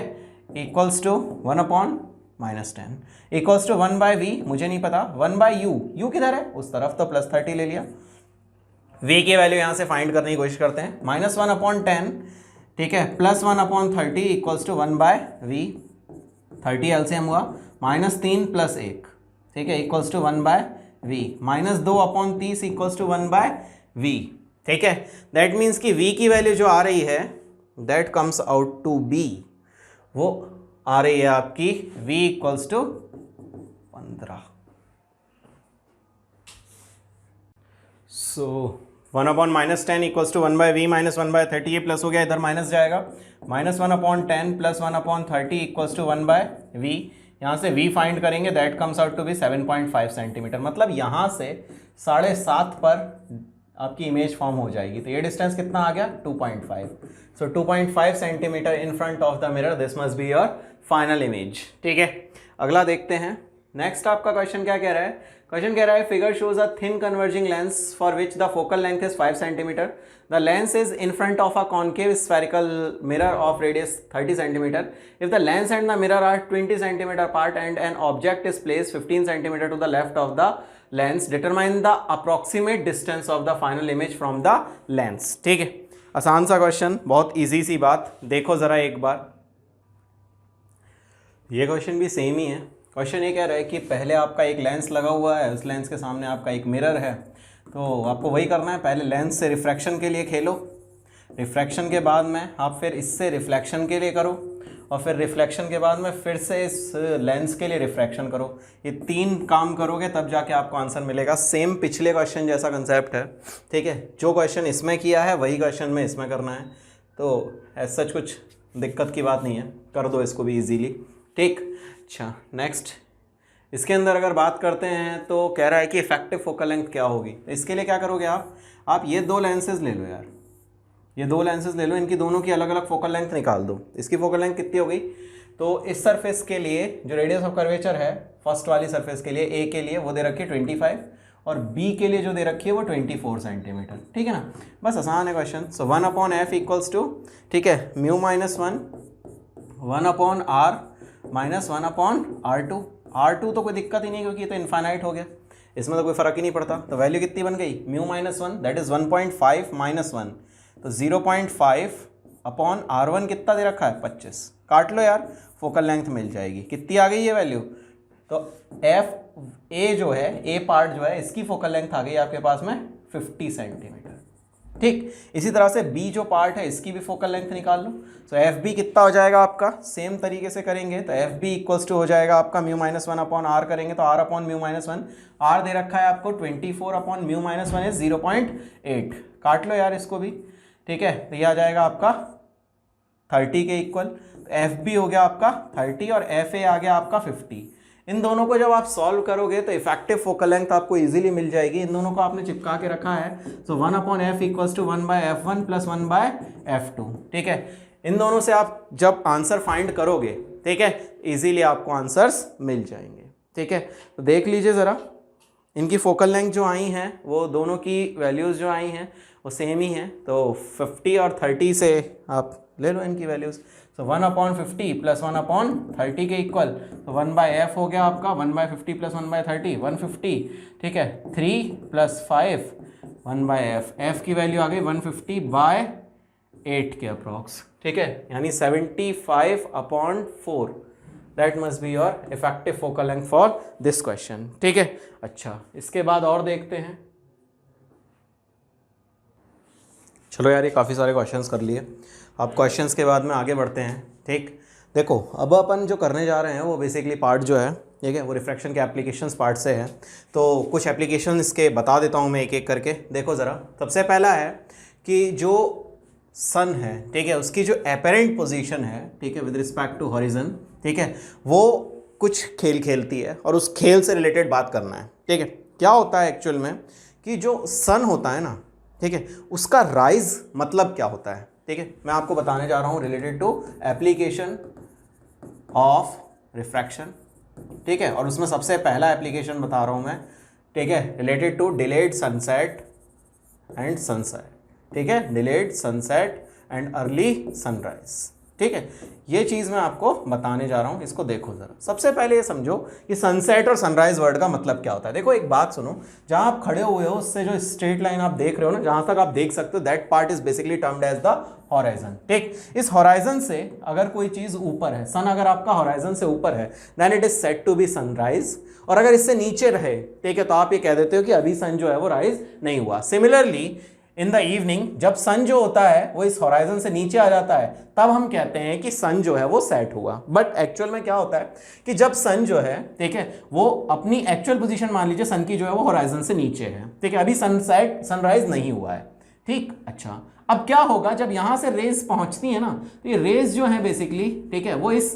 equals to 1/-10 equals to 1/v, मुझे नहीं पता, 1/u, u किधर है, उस तरफ, तो +30 ले लिया। v की वैल्यू यहां से फाइंड करने की कोशिश करते हैं, -1/10, ठीक है, +1/30 इक्वल्स टू 1/v, 30 एलसीएम हुआ, -3 + 1, ठीक है, equals to 1/v, -2/30 equals to 1/v, ठीक है। दैट मीन्स कि v की वैल्यू जो आ रही है that comes out to be, वो आ रही है आपकी v equals to 15। So 1/-10 equals to 1/v minus 1/30, ये प्लस हो गया, इधर माइनस जाएगा, -1/10 + 1/30 इक्वल्स टू 1/v, यहाँ से v फाइंड करेंगे, that comes out to be 7.5 centimetre. मतलब यहाँ से 7.5 पर आपकी इमेज फॉर्म हो जाएगी। तो ये डिस्टेंस कितना आ गया, 2.5। सो 2.5 centimetre in front of the mirror, this must be your final image, ठीक है। अगला देखते हैं, नेक्स्ट आपका क्वेश्चन क्या कह रहा है, क्वेश्चन कह रहा है figure shows a thin converging lens for which the focal length is 5 centimetre, the lens is in front of a concave spherical mirror of radius 30 centimetre, if the lens and the mirror are 20 centimetre apart and an object is placed 15 centimetre to the left of the lens, determine the approximate distance of the final image from the lens। ठीक है, आसान सा question, बहुत easy सी बात। देखो जरा एक बार, ये क्वेश्चन भी सेम ही है। क्वेश्चन ये कह रहा है कि पहले आपका एक लेंस लगा हुआ है, उस लेंस के सामने आपका एक मिरर है, तो आपको वही करना है, पहले लेंस से रिफ्रैक्शन के लिए खेलो, रिफ्रैक्शन के बाद में आप फिर इससे रिफ्लेक्शन के लिए करो, और फिर रिफ्लेक्शन के बाद में फिर से इस लेंस के लिए रिफ्रैक्शन करो। ये 3 काम करोगे तब जाके आपको आंसर मिलेगा। सेम पिछले क्वेश्चन जैसा कंसेप्ट है, ठीक है, जो क्वेश्चन इसमें किया है वही क्वेश्चन में इसमें करना है, तो ऐसा सच कुछ दिक्कत की बात नहीं है, कर दो इसको भी इजीली, ठीक। अच्छा, नेक्स्ट इसके अंदर अगर बात करते हैं तो कह रहा है कि इफेक्टिव फोकल लेंथ क्या होगी। तो इसके लिए क्या करोगे आप ये 2 लेंसेज ले लो यार, ये 2 लेंसेज ले लो, इनकी दोनों की अलग अलग फोकल लेंथ निकाल दो। इसकी फोकल लेंथ कितनी हो गई, तो इस सरफेस के लिए जो रेडियस ऑफ कर्वेचर है फर्स्ट वाली सरफेस के लिए, ए के लिए वो दे रखी है 25, और बी के लिए जो दे रखी है वो 24 सेंटीमीटर, ठीक है ना। बस आसान है question. So 1/f equals to, ठीक है, μ - 1 1/r माइनस 1/r2। r2 तो कोई दिक्कत ही नहीं क्योंकि ये तो इन्फाइनाइट हो गया, इसमें तो कोई फ़र्क ही नहीं पड़ता। तो वैल्यू कितनी बन गई, μ-1 दैट इज़ 1.5 - 1, तो 0.5/r1 कितना दे रखा है 25। काट लो यार, फोकल लेंथ मिल जाएगी। कितनी आ गई ये वैल्यू, तो एफ ए जो है, ए पार्ट जो है, इसकी फोकल लेंथ आ गई आपके पास में 50 सेंटीमीटर। ठीक, इसी तरह से बी जो पार्ट है इसकी भी फोकल लेंथ निकाल लो। सो एफ बी कितना हो जाएगा आपका, सेम तरीके से करेंगे तो एफ बी इक्वल्स टू हो जाएगा आपका μ-1/r करेंगे तो r/μ-1, r दे रखा है आपको 24/μ-1 इज 0.8। काट लो यार इसको भी, ठीक है, तो ये आ जाएगा आपका 30 के इक्वल। एफ बी हो गया आपका 30 और एफ ए आ गया आपका 50। इन दोनों को जब आप सॉल्व करोगे तो इफेक्टिव फोकल लेंथ आपको इजीली मिल जाएगी। इन दोनों को आपने चिपका के रखा है, सो 1/f equals to 1/f1 plus 1/f2। ठीक है, इन दोनों से आप जब आंसर फाइंड करोगे, ठीक है, इजीली आपको आंसर्स मिल जाएंगे। ठीक है, तो देख लीजिए ज़रा, इनकी फोकल लेंथ जो आई हैं वो दोनों की वैल्यूज़ जो आई हैं वो सेम ही हैं। तो 50 और 30 से आप ले लो इनकी वैल्यूज़। सो 1/50 प्लस 1/30 के इक्वल, तो 1/f हो गया आपका 1/50 प्लस 1/30 150। ठीक है, 3 + 5 1/f, f की वैल्यू आ गई 150/8 के अप्रॉक्स। ठीक है, यानी 75/4 that must be your effective focal length for this question. ठीक है, अच्छा, इसके बाद और देखते हैं। चलो यार, ये काफ़ी सारे क्वेश्चंस कर लिए। अब क्वेश्चंस के बाद में आगे बढ़ते हैं। ठीक, देखो अब अपन जो करने जा रहे हैं वो बेसिकली पार्ट जो है, ठीक है, वो रिफ्रैक्शन के एप्लीकेशंस पार्ट से है। तो कुछ एप्लीकेशन इसके बता देता हूँ मैं एक एक करके। देखो ज़रा, सबसे पहला है कि जो सन है, ठीक है, उसकी जो एपेरेंट पोजीशन है, ठीक है, विद रिस्पेक्ट टू हॉरिजन, ठीक है, वो कुछ खेल खेलती है और उस खेल से रिलेटेड बात करना है। ठीक है, क्या होता है एक्चुअल में कि जो सन होता है ना, ठीक है, उसका राइज मतलब क्या होता है। ठीक है, मैं आपको बताने जा रहा हूँ related to application of refraction. ठीक है, और उसमें सबसे पहला एप्लीकेशन बता रहा हूँ मैं, ठीक है, related to delayed sunset and sunset. ठीक है, delayed sunset and early sunrise. ठीक है, ये चीज़ मैं आपको बताने जा रहा हूँ, इसको देखो ज़रा। सबसे पहले ये समझो कि सनसेट और सनराइज वर्ड का मतलब क्या होता है। देखो एक बात सुनो, जहाँ आप खड़े हुए हो उससे जो स्ट्रेट लाइन आप देख रहे हो ना, जहाँ तक आप देख सकते हो, that part is basically termed as the horizon. ठीक, इस हॉराइजन से अगर कोई चीज़ ऊपर है, सन अगर आपका हॉराइजन से ऊपर है, then it is said to be sunrise. और अगर इससे नीचे रहे, ठीक है, तो आप ये कह देते हो कि अभी सन जो है वो राइज नहीं हुआ। सिमिलरली इन द इवनिंग जब सन जो होता है वो इस हॉराइजन से नीचे आ जाता है, तब हम कहते हैं कि सन जो है वो सेट हुआ। बट एक्चुअल में क्या होता है कि जब सन जो है, ठीक है, वो अपनी एक्चुअल पोजीशन मान लीजिए सन की जो है वो हॉराइजन से नीचे है, ठीक है, अभी सनसेट सनराइज नहीं हुआ है। ठीक, अच्छा, अब क्या होगा जब यहां से रेज पहुंचती है ना, तो ये रेज जो है बेसिकली, ठीक है, वो इस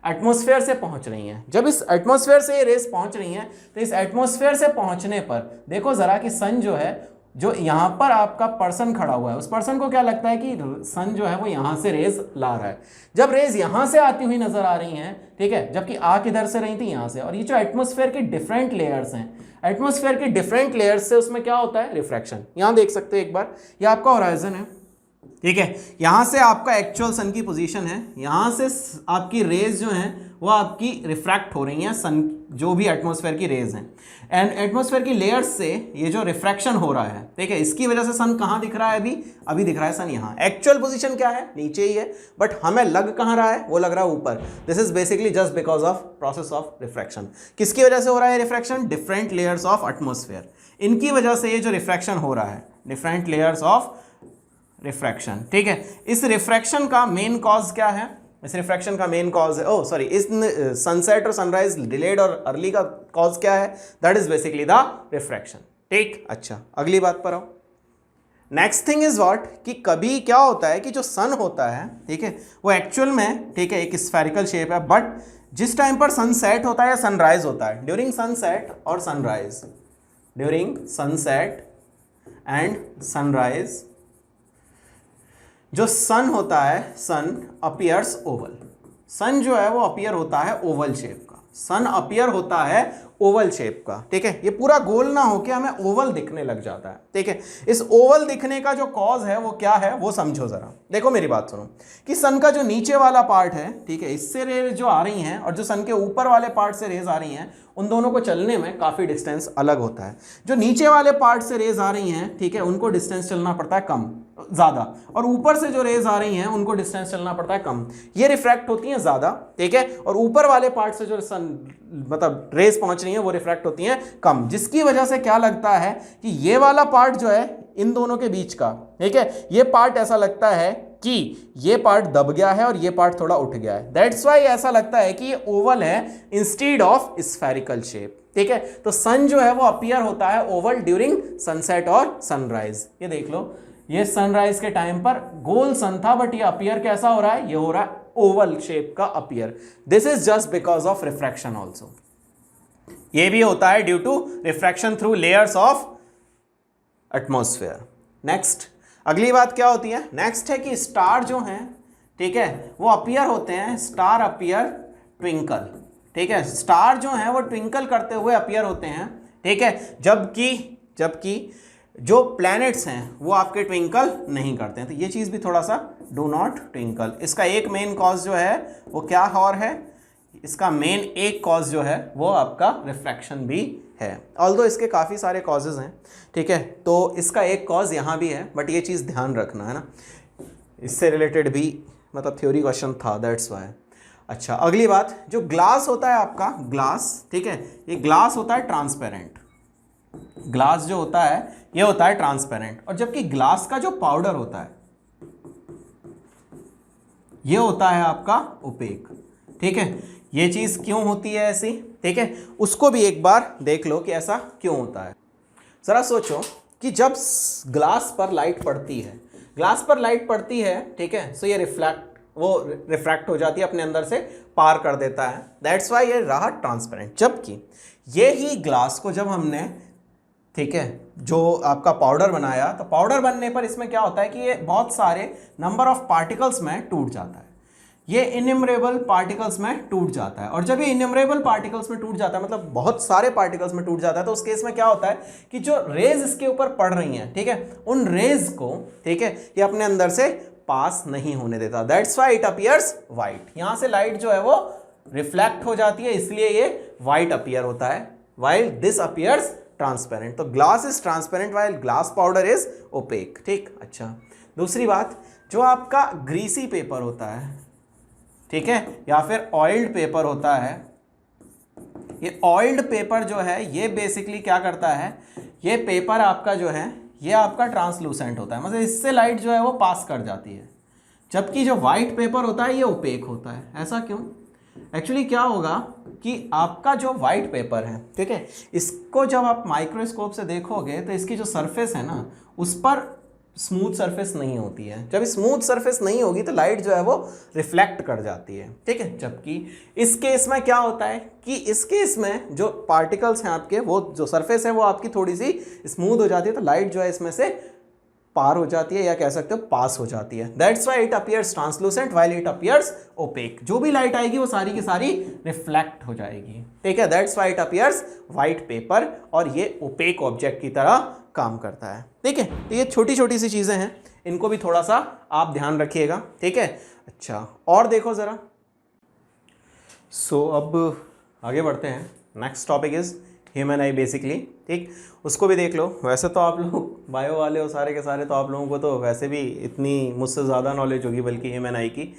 एटमॉस्फेयर से पहुंच रही हैं। जब इस एटमॉस्फेयर से ये रेज पहुंच रही हैं, तो इस एटमॉस्फेयर से पहुंचने पर देखो जरा कि सन जो है, जो यहाँ पर आपका पर्सन खड़ा हुआ है, उस पर्सन को क्या लगता है कि सन जो है वो यहाँ से रेज ला रहा है। जब रेज यहाँ से आती हुई नजर आ रही हैं, ठीक है, जबकि आ किधर से रही थी, यहाँ से। और ये जो एटमॉस्फेयर के डिफरेंट लेयर्स हैं, एटमॉस्फेयर के डिफरेंट लेयर्स से उसमें क्या होता है, रिफ्रैक्शन। यहाँ देख सकते हो एक बार, ये आपका हॉराइजन है, ठीक है, यहाँ से आपका एक्चुअल सन की पोजीशन है, यहाँ से आपकी रेज जो हैं वो आपकी रिफ्रैक्ट हो रही हैं, सन जो भी एटमॉस्फेयर की रेज हैं, एंड एटमॉस्फेयर की लेयर्स से ये जो रिफ्रैक्शन हो रहा है, ठीक है, इसकी वजह से सन कहाँ दिख रहा है, अभी दिख रहा है सन यहाँ। एक्चुअल पोजीशन क्या है, नीचे ही है, बट हमें लग कहाँ रहा है, वो लग रहा है ऊपर। This is basically just because of process of refraction. किसकी वजह से हो रहा है refraction, different layers of atmosphere, इनकी वजह से ये जो रिफ्रैक्शन हो रहा है, डिफरेंट लेयर्स ऑफ रिफ्रैक्शन। ठीक है, इस रिफ्रैक्शन का मेन कॉज क्या है, इस रिफ्रैक्शन का मेन कॉज है, ओह सॉरी, इस सनसेट और सनराइज डिलेड और अर्ली का कॉज क्या है, that is basically the refraction. ठीक, अच्छा, अगली बात पर आओ। नेक्स्ट थिंग इज व्हाट, कि कभी क्या होता है कि जो सन होता है, ठीक है, वो एक्चुअल में, ठीक है, एक स्फेरिकल शेप है, बट जिस टाइम पर सनसेट होता है या सनराइज होता है, ड्यूरिंग सनसेट और sunrise, during sunset and sunrise, जो सन होता है, सन अपीयर्स ओवल। सन जो है वो अपीयर होता है ओवल शेप का, सन अपीयर होता है ओवल शेप का, ठीक है। ये पूरा गोल ना होके हमें ओवल दिखने लग जाता है, ठीक है। इस ओवल दिखने का जो कॉज है वो क्या है वो समझो जरा। देखो मेरी बात सुनो कि सन का जो नीचे वाला पार्ट है, ठीक है, इससे रेज जो आ रही हैं और जो सन के ऊपर वाले पार्ट से रेज आ रही हैं, उन दोनों को चलने में काफ़ी डिस्टेंस अलग होता है। जो नीचे वाले पार्ट से रेज आ रही हैं, ठीक है, उनको डिस्टेंस चलना पड़ता है कम ज़्यादा, और ऊपर से जो रेज आ रही हैं उनको डिस्टेंस चलना पड़ता है कम। ये रिफ्रैक्ट होती हैं ज़्यादा, ठीक है, और ऊपर वाले पार्ट से जो सन मतलब रेज पहुंच रही हैं वो रिफ्रैक्ट होती हैं कम, जिसकी वजह से क्या लगता है कि ये वाला पार्ट जो है इन दोनों के बीच का, ठीक है, ये पार्ट ऐसा लगता है कि ये पार्ट दब गया है और ये पार्ट थोड़ा उठ गया है। दैट्स वाई ऐसा लगता है कि ये ओवल है इंस्टीड ऑफ स्फेरिकल शेप, ठीक है। तो सन जो है वो अपीयर होता है ओवल ड्यूरिंग सनसेट और सनराइज। ये देख लो, ये सनराइज के टाइम पर गोल सन था, बट ये अपीयर कैसा हो रहा है, ये हो रहा है ओवल शेप का appear. This is just because of refraction also. ये भी होता है due to refraction through layers of atmosphere. Next अगली बात क्या होती है, नेक्स्ट है कि स्टार जो हैं, ठीक है, वो अपीयर होते हैं, स्टार अपीयर ट्विंकल, ठीक है। स्टार जो हैं वो ट्विंकल करते हुए अपीयर होते हैं, ठीक है, जबकि जो प्लैनेट्स हैं वो आपके ट्विंकल नहीं करते हैं। तो ये चीज़ भी थोड़ा सा डू नॉट ट्विंकल। इसका एक मेन कॉज जो है वो क्या और है, इसका मेन एक कॉज जो है वो आपका रिफ्रैक्शन भी है। ऑल्दो इसके काफ़ी सारे कॉजेज हैं, ठीक है, तो इसका एक कॉज यहाँ भी है, बट ये चीज़ ध्यान रखना है ना, इससे रिलेटेड भी मतलब थ्योरी क्वेश्चन था, दैट्स वाई। अच्छा, अगली बात, जो ग्लास होता है आपका, ग्लास, ठीक है, ये ग्लास होता है ट्रांसपेरेंट। ग्लास जो होता है ये होता है ट्रांसपेरेंट, और जबकि ग्लास का जो पाउडर होता है ये होता है आपका ओपेक, ठीक है। ये चीज़ क्यों होती है ऐसी, ठीक है, उसको भी एक बार देख लो कि ऐसा क्यों होता है। ज़रा सोचो कि जब ग्लास पर लाइट पड़ती है, ग्लास पर लाइट पड़ती है, ठीक है, सो ये रिफ्रैक्ट हो जाती है, अपने अंदर से पार कर देता है, दैट्स वाई ये रहा ट्रांसपेरेंट। जबकि ये ही ग्लास को जब हमने, ठीक है, जो आपका पाउडर बनाया, तो पाउडर बनने पर इसमें क्या होता है कि ये बहुत सारे नंबर ऑफ पार्टिकल्स में टूट जाता है, ये इन्यूमरेबल पार्टिकल्स में टूट जाता है। और जब ये इन्यूमरेबल पार्टिकल्स में टूट जाता है, मतलब बहुत सारे पार्टिकल्स में टूट जाता है, तो उस केस में क्या होता है कि जो रेज इसके ऊपर पड़ रही हैं, ठीक है, उन रेज को, ठीक है, ये अपने अंदर से पास नहीं होने देता। That's why it appears white. यहां से लाइट जो है वो रिफ्लेक्ट हो जाती है, इसलिए ये वाइट अपीयर होता है, व्हाइल दिस अपीयर्स ट्रांसपेरेंट। तो glass is transparent while glass powder is opaque, ठीक। अच्छा, दूसरी बात, जो आपका ग्रीसी पेपर होता है, ठीक है, या फिर ऑयल्ड पेपर होता है, ये ऑयल्ड पेपर जो है ये बेसिकली क्या करता है, ये पेपर आपका जो है ये आपका ट्रांसलूसेंट होता है, मतलब इससे लाइट जो है वो पास कर जाती है। जबकि जो वाइट पेपर होता है ये ओपेक होता है। ऐसा क्यों? एक्चुअली क्या होगा कि आपका जो वाइट पेपर है, ठीक है, इसको जब आप माइक्रोस्कोप से देखोगे तो इसकी जो सरफेस है ना, उस पर स्मूथ सरफेस नहीं होती है। जब स्मूथ सरफेस नहीं होगी तो लाइट जो है वो रिफ्लेक्ट कर जाती है, ठीक है। जबकि इस केस में क्या होता है कि इस केस में जो पार्टिकल्स हैं आपके, वो जो सरफेस है वो आपकी थोड़ी सी स्मूथ हो जाती है, तो लाइट जो है इसमें से पार हो जाती है, या कह सकते हो पास हो जाती है। That's why it appears translucent while it appears opaque. जो भी लाइट आएगी वो सारी की सारी रिफ्लेक्ट हो जाएगी, ठीक है। That's why it appears white paper, और ये ओपेक ऑब्जेक्ट की तरह काम करता है, ठीक है। तो ये छोटी छोटी सी चीज़ें हैं, इनको भी थोड़ा सा आप ध्यान रखिएगा, ठीक है। अच्छा, और देखो ज़रा, सो अब आगे बढ़ते हैं। Next topic is human I basically, ठीक, उसको भी देख लो। वैसे तो आप लोग बायो वाले हो सारे के सारे, तो आप लोगों को तो वैसे भी इतनी मुझसे ज़्यादा नॉलेज होगी बल्कि ह्यूमन आई की,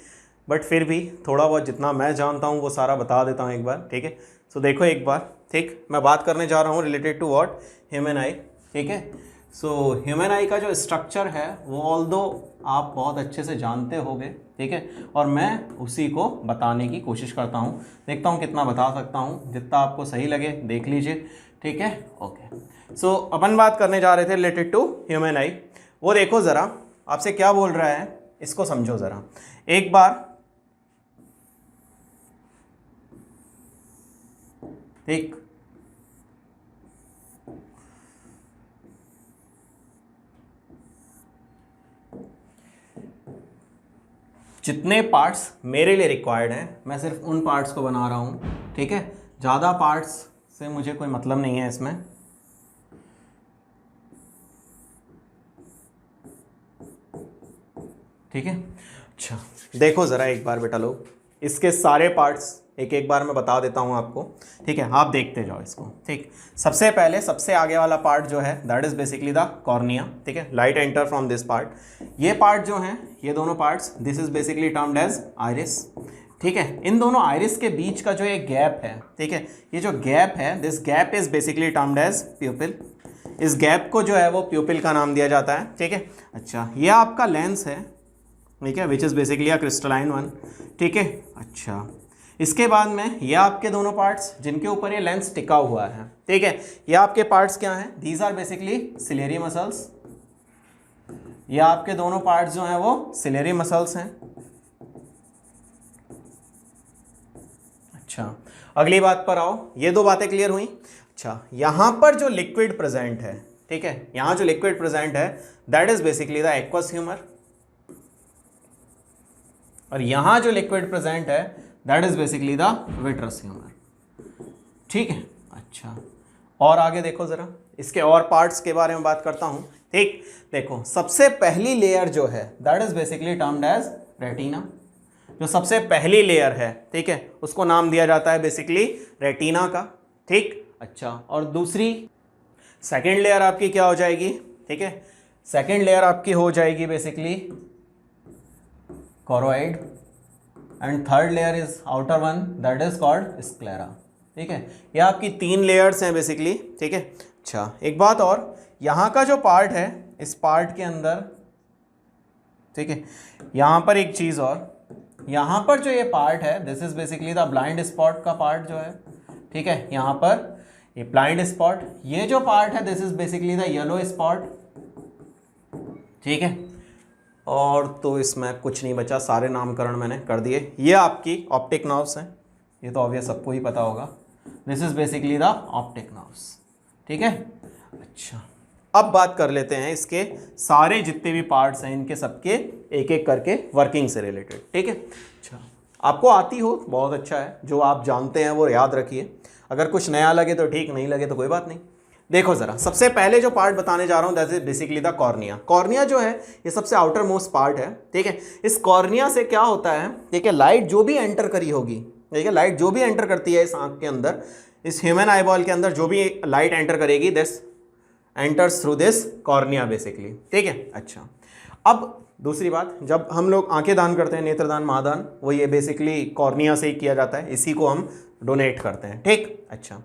बट फिर भी थोड़ा बहुत जितना मैं जानता हूँ वो सारा बता देता हूँ एक बार, ठीक है। सो देखो एक बार, ठीक, मैं बात करने जा रहा हूँ related to what, human eye, ठीक है। सो ह्यूमन आई का जो स्ट्रक्चर है वो ऑल्दो आप बहुत अच्छे से जानते होंगे, ठीक है, और मैं उसी को बताने की कोशिश करता हूँ, देखता हूँ कितना बता सकता हूँ, जितना आपको सही लगे देख लीजिए, ठीक है। ओके, सो अपन बात करने जा रहे थे रिलेटेड टू ह्यूमन आई। वो देखो ज़रा, आपसे क्या बोल रहा है इसको समझो ज़रा एक बार, ठीक। जितने पार्ट्स मेरे लिए रिक्वायर्ड हैं मैं सिर्फ उन पार्ट्स को बना रहा हूँ, ठीक है। ज़्यादा पार्ट्स से मुझे कोई मतलब नहीं है इसमें। ठीक है, अच्छा देखो ज़रा एक बार बेटा लोग, इसके सारे पार्ट्स एक एक बार मैं बता देता हूँ आपको। ठीक है, आप देखते जाओ इसको। ठीक, सबसे पहले सबसे आगे वाला पार्ट जो है that is basically the cornea. ठीक है, light enter from this part. ये पार्ट जो है, ये दोनों parts, this is basically termed as iris. ठीक है, इन दोनों आइरिस के बीच का जो ये गैप है, ठीक है, ये जो गैप है, this gap is basically termed as pupil. इस गैप को जो है वो प्यूपिल का नाम दिया जाता है। ठीक है, अच्छा ये आपका लेंस है, ठीक है, which is basically a crystalline one. ठीक है, अच्छा इसके बाद में ये आपके दोनों पार्ट्स जिनके ऊपर ये लेंस टिका हुआ है। ठीक है, ये आपके पार्ट्स क्या हैं? These are basically ciliary muscles. ये आपके दोनों पार्ट्स जो हैं वो सिलेरी मसल्स हैं। अच्छा, अगली बात पर आओ, ये दो बातें क्लियर हुई। अच्छा, यहां पर जो लिक्विड प्रेजेंट है, ठीक है, यहां जो लिक्विड प्रेजेंट है that is basically the aqueous humour, और यहां जो लिक्विड प्रेजेंट है that is basically the vitreous humour. ठीक है, अच्छा और आगे देखो जरा, इसके और पार्ट्स के बारे में बात करता हूं। ठीक, देखो सबसे पहली लेयर जो है that is basically termed as retina. जो सबसे पहली लेयर है, ठीक है, उसको नाम दिया जाता है बेसिकली रेटिना का। ठीक, अच्छा और दूसरी सेकेंड लेयर आपकी क्या हो जाएगी? ठीक है, सेकेंड लेयर आपकी हो जाएगी basically choroid, and third layer is outer one that is called sclera. ठीक है, ये आपकी तीन लेयर्स हैं बेसिकली। ठीक है, अच्छा एक बात और, यहाँ का जो पार्ट है इस पार्ट के अंदर, ठीक है, यहाँ पर एक चीज़ और, यहाँ पर जो ये पार्ट है this is basically the blind spot का पार्ट जो है। ठीक है, यहाँ पर ये ब्लाइंड स्पॉट, ये जो पार्ट है this is basically the yellow spot. ठीक है, और तो इसमें कुछ नहीं बचा, सारे नामकरण मैंने कर दिए। ये आपकी ऑप्टिक नर्व्स हैं, ये तो ऑब्वियस सबको ही पता होगा, this is basically the optic nerves. ठीक है, अच्छा अब बात कर लेते हैं इसके सारे जितने भी पार्ट्स हैं इनके सबके एक एक करके वर्किंग से रिलेटेड। ठीक है, अच्छा आपको आती हो बहुत अच्छा है, जो आप जानते हैं वो याद रखिए, अगर कुछ नया लगे तो ठीक, नहीं लगे तो कोई बात नहीं। देखो जरा, सबसे पहले जो पार्ट बताने जा रहा हूं that is basically the cornea. Cornea जो है ये सबसे आउटर मोस्ट पार्ट है। ठीक है, इस कॉर्निया से क्या होता है, ठीक है, लाइट जो भी एंटर करी होगी, ठीक है, लाइट जो भी एंटर करती है इस आंख के अंदर, इस ह्यूमन आईबॉल के अंदर जो भी लाइट एंटर करेगी this enters through this cornea basically. ठीक है, अच्छा अब दूसरी बात, जब हम लोग आंखें दान करते हैं, नेत्रदान महादान, वो ये बेसिकली कॉर्निया से ही किया जाता है, इसी को हम डोनेट करते हैं। ठीक, अच्छा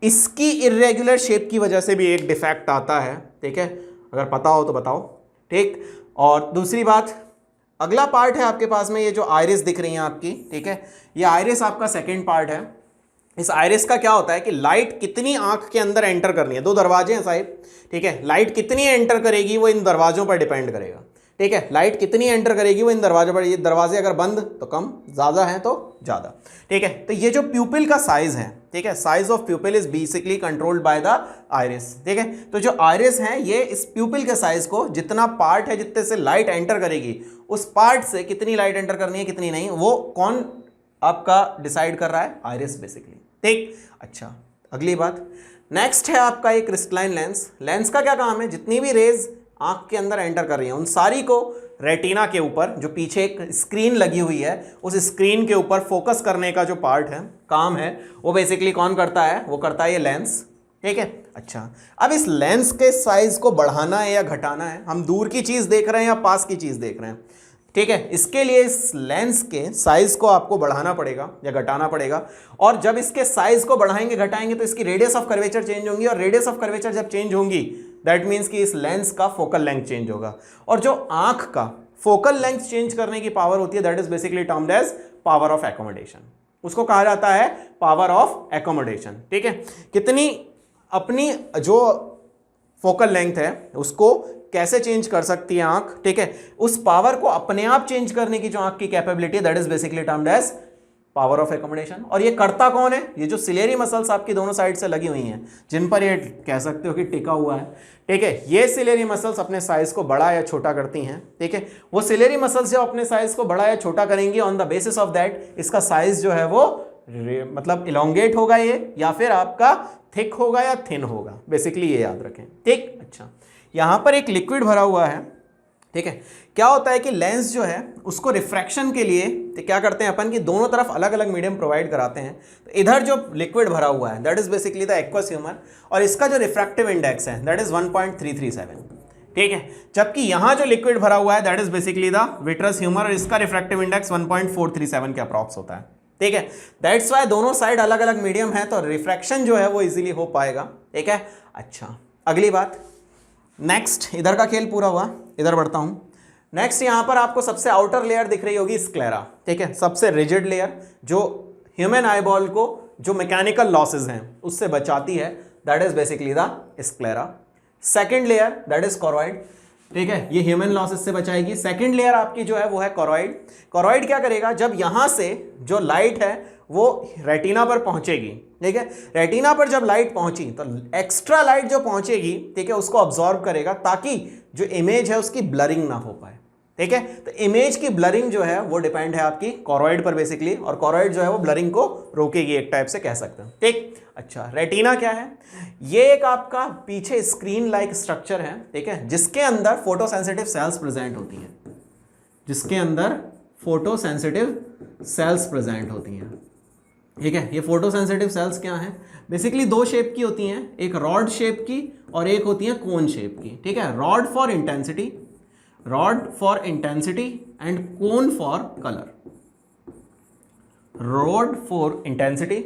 इसकी इर्रेगुलर शेप की वजह से भी एक डिफेक्ट आता है। ठीक है, अगर पता हो तो बताओ। ठीक, और दूसरी बात, अगला पार्ट है आपके पास में ये जो आइरिस दिख रही है आपकी, ठीक है, ये आइरिस आपका सेकंड पार्ट है। इस आइरिस का क्या होता है कि लाइट कितनी आंख के अंदर एंटर करनी है, दो दरवाजे हैं साहिब, ठीक है, लाइट कितनी एंटर करेगी वो इन दरवाजों पर डिपेंड करेगा। ठीक है, लाइट कितनी एंटर करेगी वो इन दरवाजों पर, ये दरवाजे अगर बंद तो कम, ज़्यादा है तो ज़्यादा। ठीक है, तो ये जो प्यूपिल का साइज है, ठीक है, size of प्यूपिल is basically controlled by the iris. ठीक है, तो जो आइरिस है ये इस प्यूपिल के साइज को, जितना पार्ट है जितने से लाइट एंटर करेगी उस पार्ट से कितनी लाइट एंटर करनी है कितनी नहीं, वो कौन आपका डिसाइड कर रहा है? Iris basically. ठीक, अच्छा अगली बात, नेक्स्ट है आपका एक क्रिस्टलाइन लेंस। लेंस का क्या काम है? जितनी भी रेज आंख के अंदर एंटर कर रही है उन सारी को रेटिना के ऊपर, जो पीछे एक स्क्रीन लगी हुई है उस स्क्रीन के ऊपर फोकस करने का जो पार्ट है, काम है, वो बेसिकली कौन करता है? वो करता है ये लेंस। ठीक है, अच्छा अब इस लेंस के साइज को बढ़ाना है या घटाना है, हम दूर की चीज देख रहे हैं या पास की चीज देख रहे हैं, ठीक है, इसके लिए इस लेंस के साइज को आपको बढ़ाना पड़ेगा या घटाना पड़ेगा। और जब इसके साइज को बढ़ाएंगे घटाएंगे तो इसकी रेडियस ऑफ कर्वेचर चेंज होंगी, और रेडियस ऑफ कर्वेचर जब चेंज होंगी दैट मीन्स कि इस लेंस का फोकल लेंथ चेंज होगा। और जो आंख का फोकल लेंथ चेंज करने की पावर होती है that is basically termed as power of accommodation, उसको कहा जाता है पावर ऑफ एकोमोडेशन। ठीक है, कितनी अपनी जो फोकल लेंथ है उसको कैसे चेंज कर सकती है आंख, ठीक है, उस पावर को अपने आप चेंज करने की जो आंख की capability that is basically termed as power of accommodation. और ये करता कौन है? ये जो सिलेरी मसल्स आपकी दोनों साइड से लगी हुई हैं, जिन पर ये कह सकते हो कि टिका हुआ है, ठीक है, ये सिलेरी मसल्स अपने साइज को बड़ा या छोटा करती हैं। ठीक है, वो सिलेरी मसल्स जो अपने साइज को बड़ा या छोटा करेंगी, on the basis of that इसका साइज जो है वो मतलब इलोंगेट होगा ये, या फिर आपका थिक होगा या थिन होगा, बेसिकली ये याद रखें। ठीक, अच्छा, यहां पर एक लिक्विड भरा हुआ है। ठीक है, क्या होता है कि लेंस जो है उसको रिफ्रैक्शन के लिए तो क्या करते हैं अपन कि दोनों तरफ अलग अलग मीडियम प्रोवाइड कराते हैं। तो इधर जो लिक्विड भरा हुआ है that is basically the aqueous humour, और इसका जो रिफ्रैक्टिव इंडेक्स है दैट इज 1.337। ठीक है, जबकि यहां जो लिक्विड भरा हुआ है that is basically the vitreous humour, और इसका रिफ्रैक्टिव इंडेक्स 1.437 के अप्रॉक्स होता है। ठीक है, दैट्स वाई दोनों साइड अलग अलग मीडियम है, तो रिफ्रैक्शन जो है वो इजीली हो पाएगा। ठीक है, अच्छा, अगली बात, नेक्स्ट, इधर का खेल पूरा हुआ, इधर बढ़ता हूं। नेक्स्ट यहां पर आपको सबसे आउटर लेयर दिख रही होगी स्क्लेरा। ठीक है, सबसे रिजिड लेयर जो ह्यूमन आईबॉल को जो मैकेनिकल लॉसेस हैं उससे बचाती है, that is basically the sclera. Second layer that is choroid. ठीक है, ये ह्यूमन लॉसेस से बचाएगी। सेकेंड लेयर आपकी जो है वो है कॉरॉइड। कॉरॉइड क्या करेगा, जब यहां से जो लाइट है वो रेटिना पर पहुंचेगी। ठीक है, रेटिना पर जब लाइट पहुंची तो एक्स्ट्रा लाइट जो पहुंचेगी, ठीक है, उसको ऑब्जॉर्व करेगा ताकि जो इमेज है उसकी ब्लरिंग ना हो पाए। ठीक है, तो इमेज की ब्लरिंग जो है वो डिपेंड है आपकी कॉरॉइड पर बेसिकली, और कॉरॉइड जो है वो ब्लरिंग को रोकेगी, एक टाइप से कह सकते हैं। ठीक, अच्छा, रेटिना क्या है, ये एक आपका पीछे स्क्रीन लाइक स्ट्रक्चर है। ठीक है, जिसके अंदर फोटोसेंसिटिव सेल्स प्रेजेंट होती हैं, जिसके अंदर फोटोसेंसिटिव सेल्स प्रेजेंट होती हैं। ठीक है, ये फोटोसेंसिटिव सेल्स क्या हैं, बेसिकली दो शेप की होती हैं, एक रॉड शेप की और एक होती है कोन शेप की। ठीक है, rod for intensity, rod for intensity and cone for colour, rod for intensity,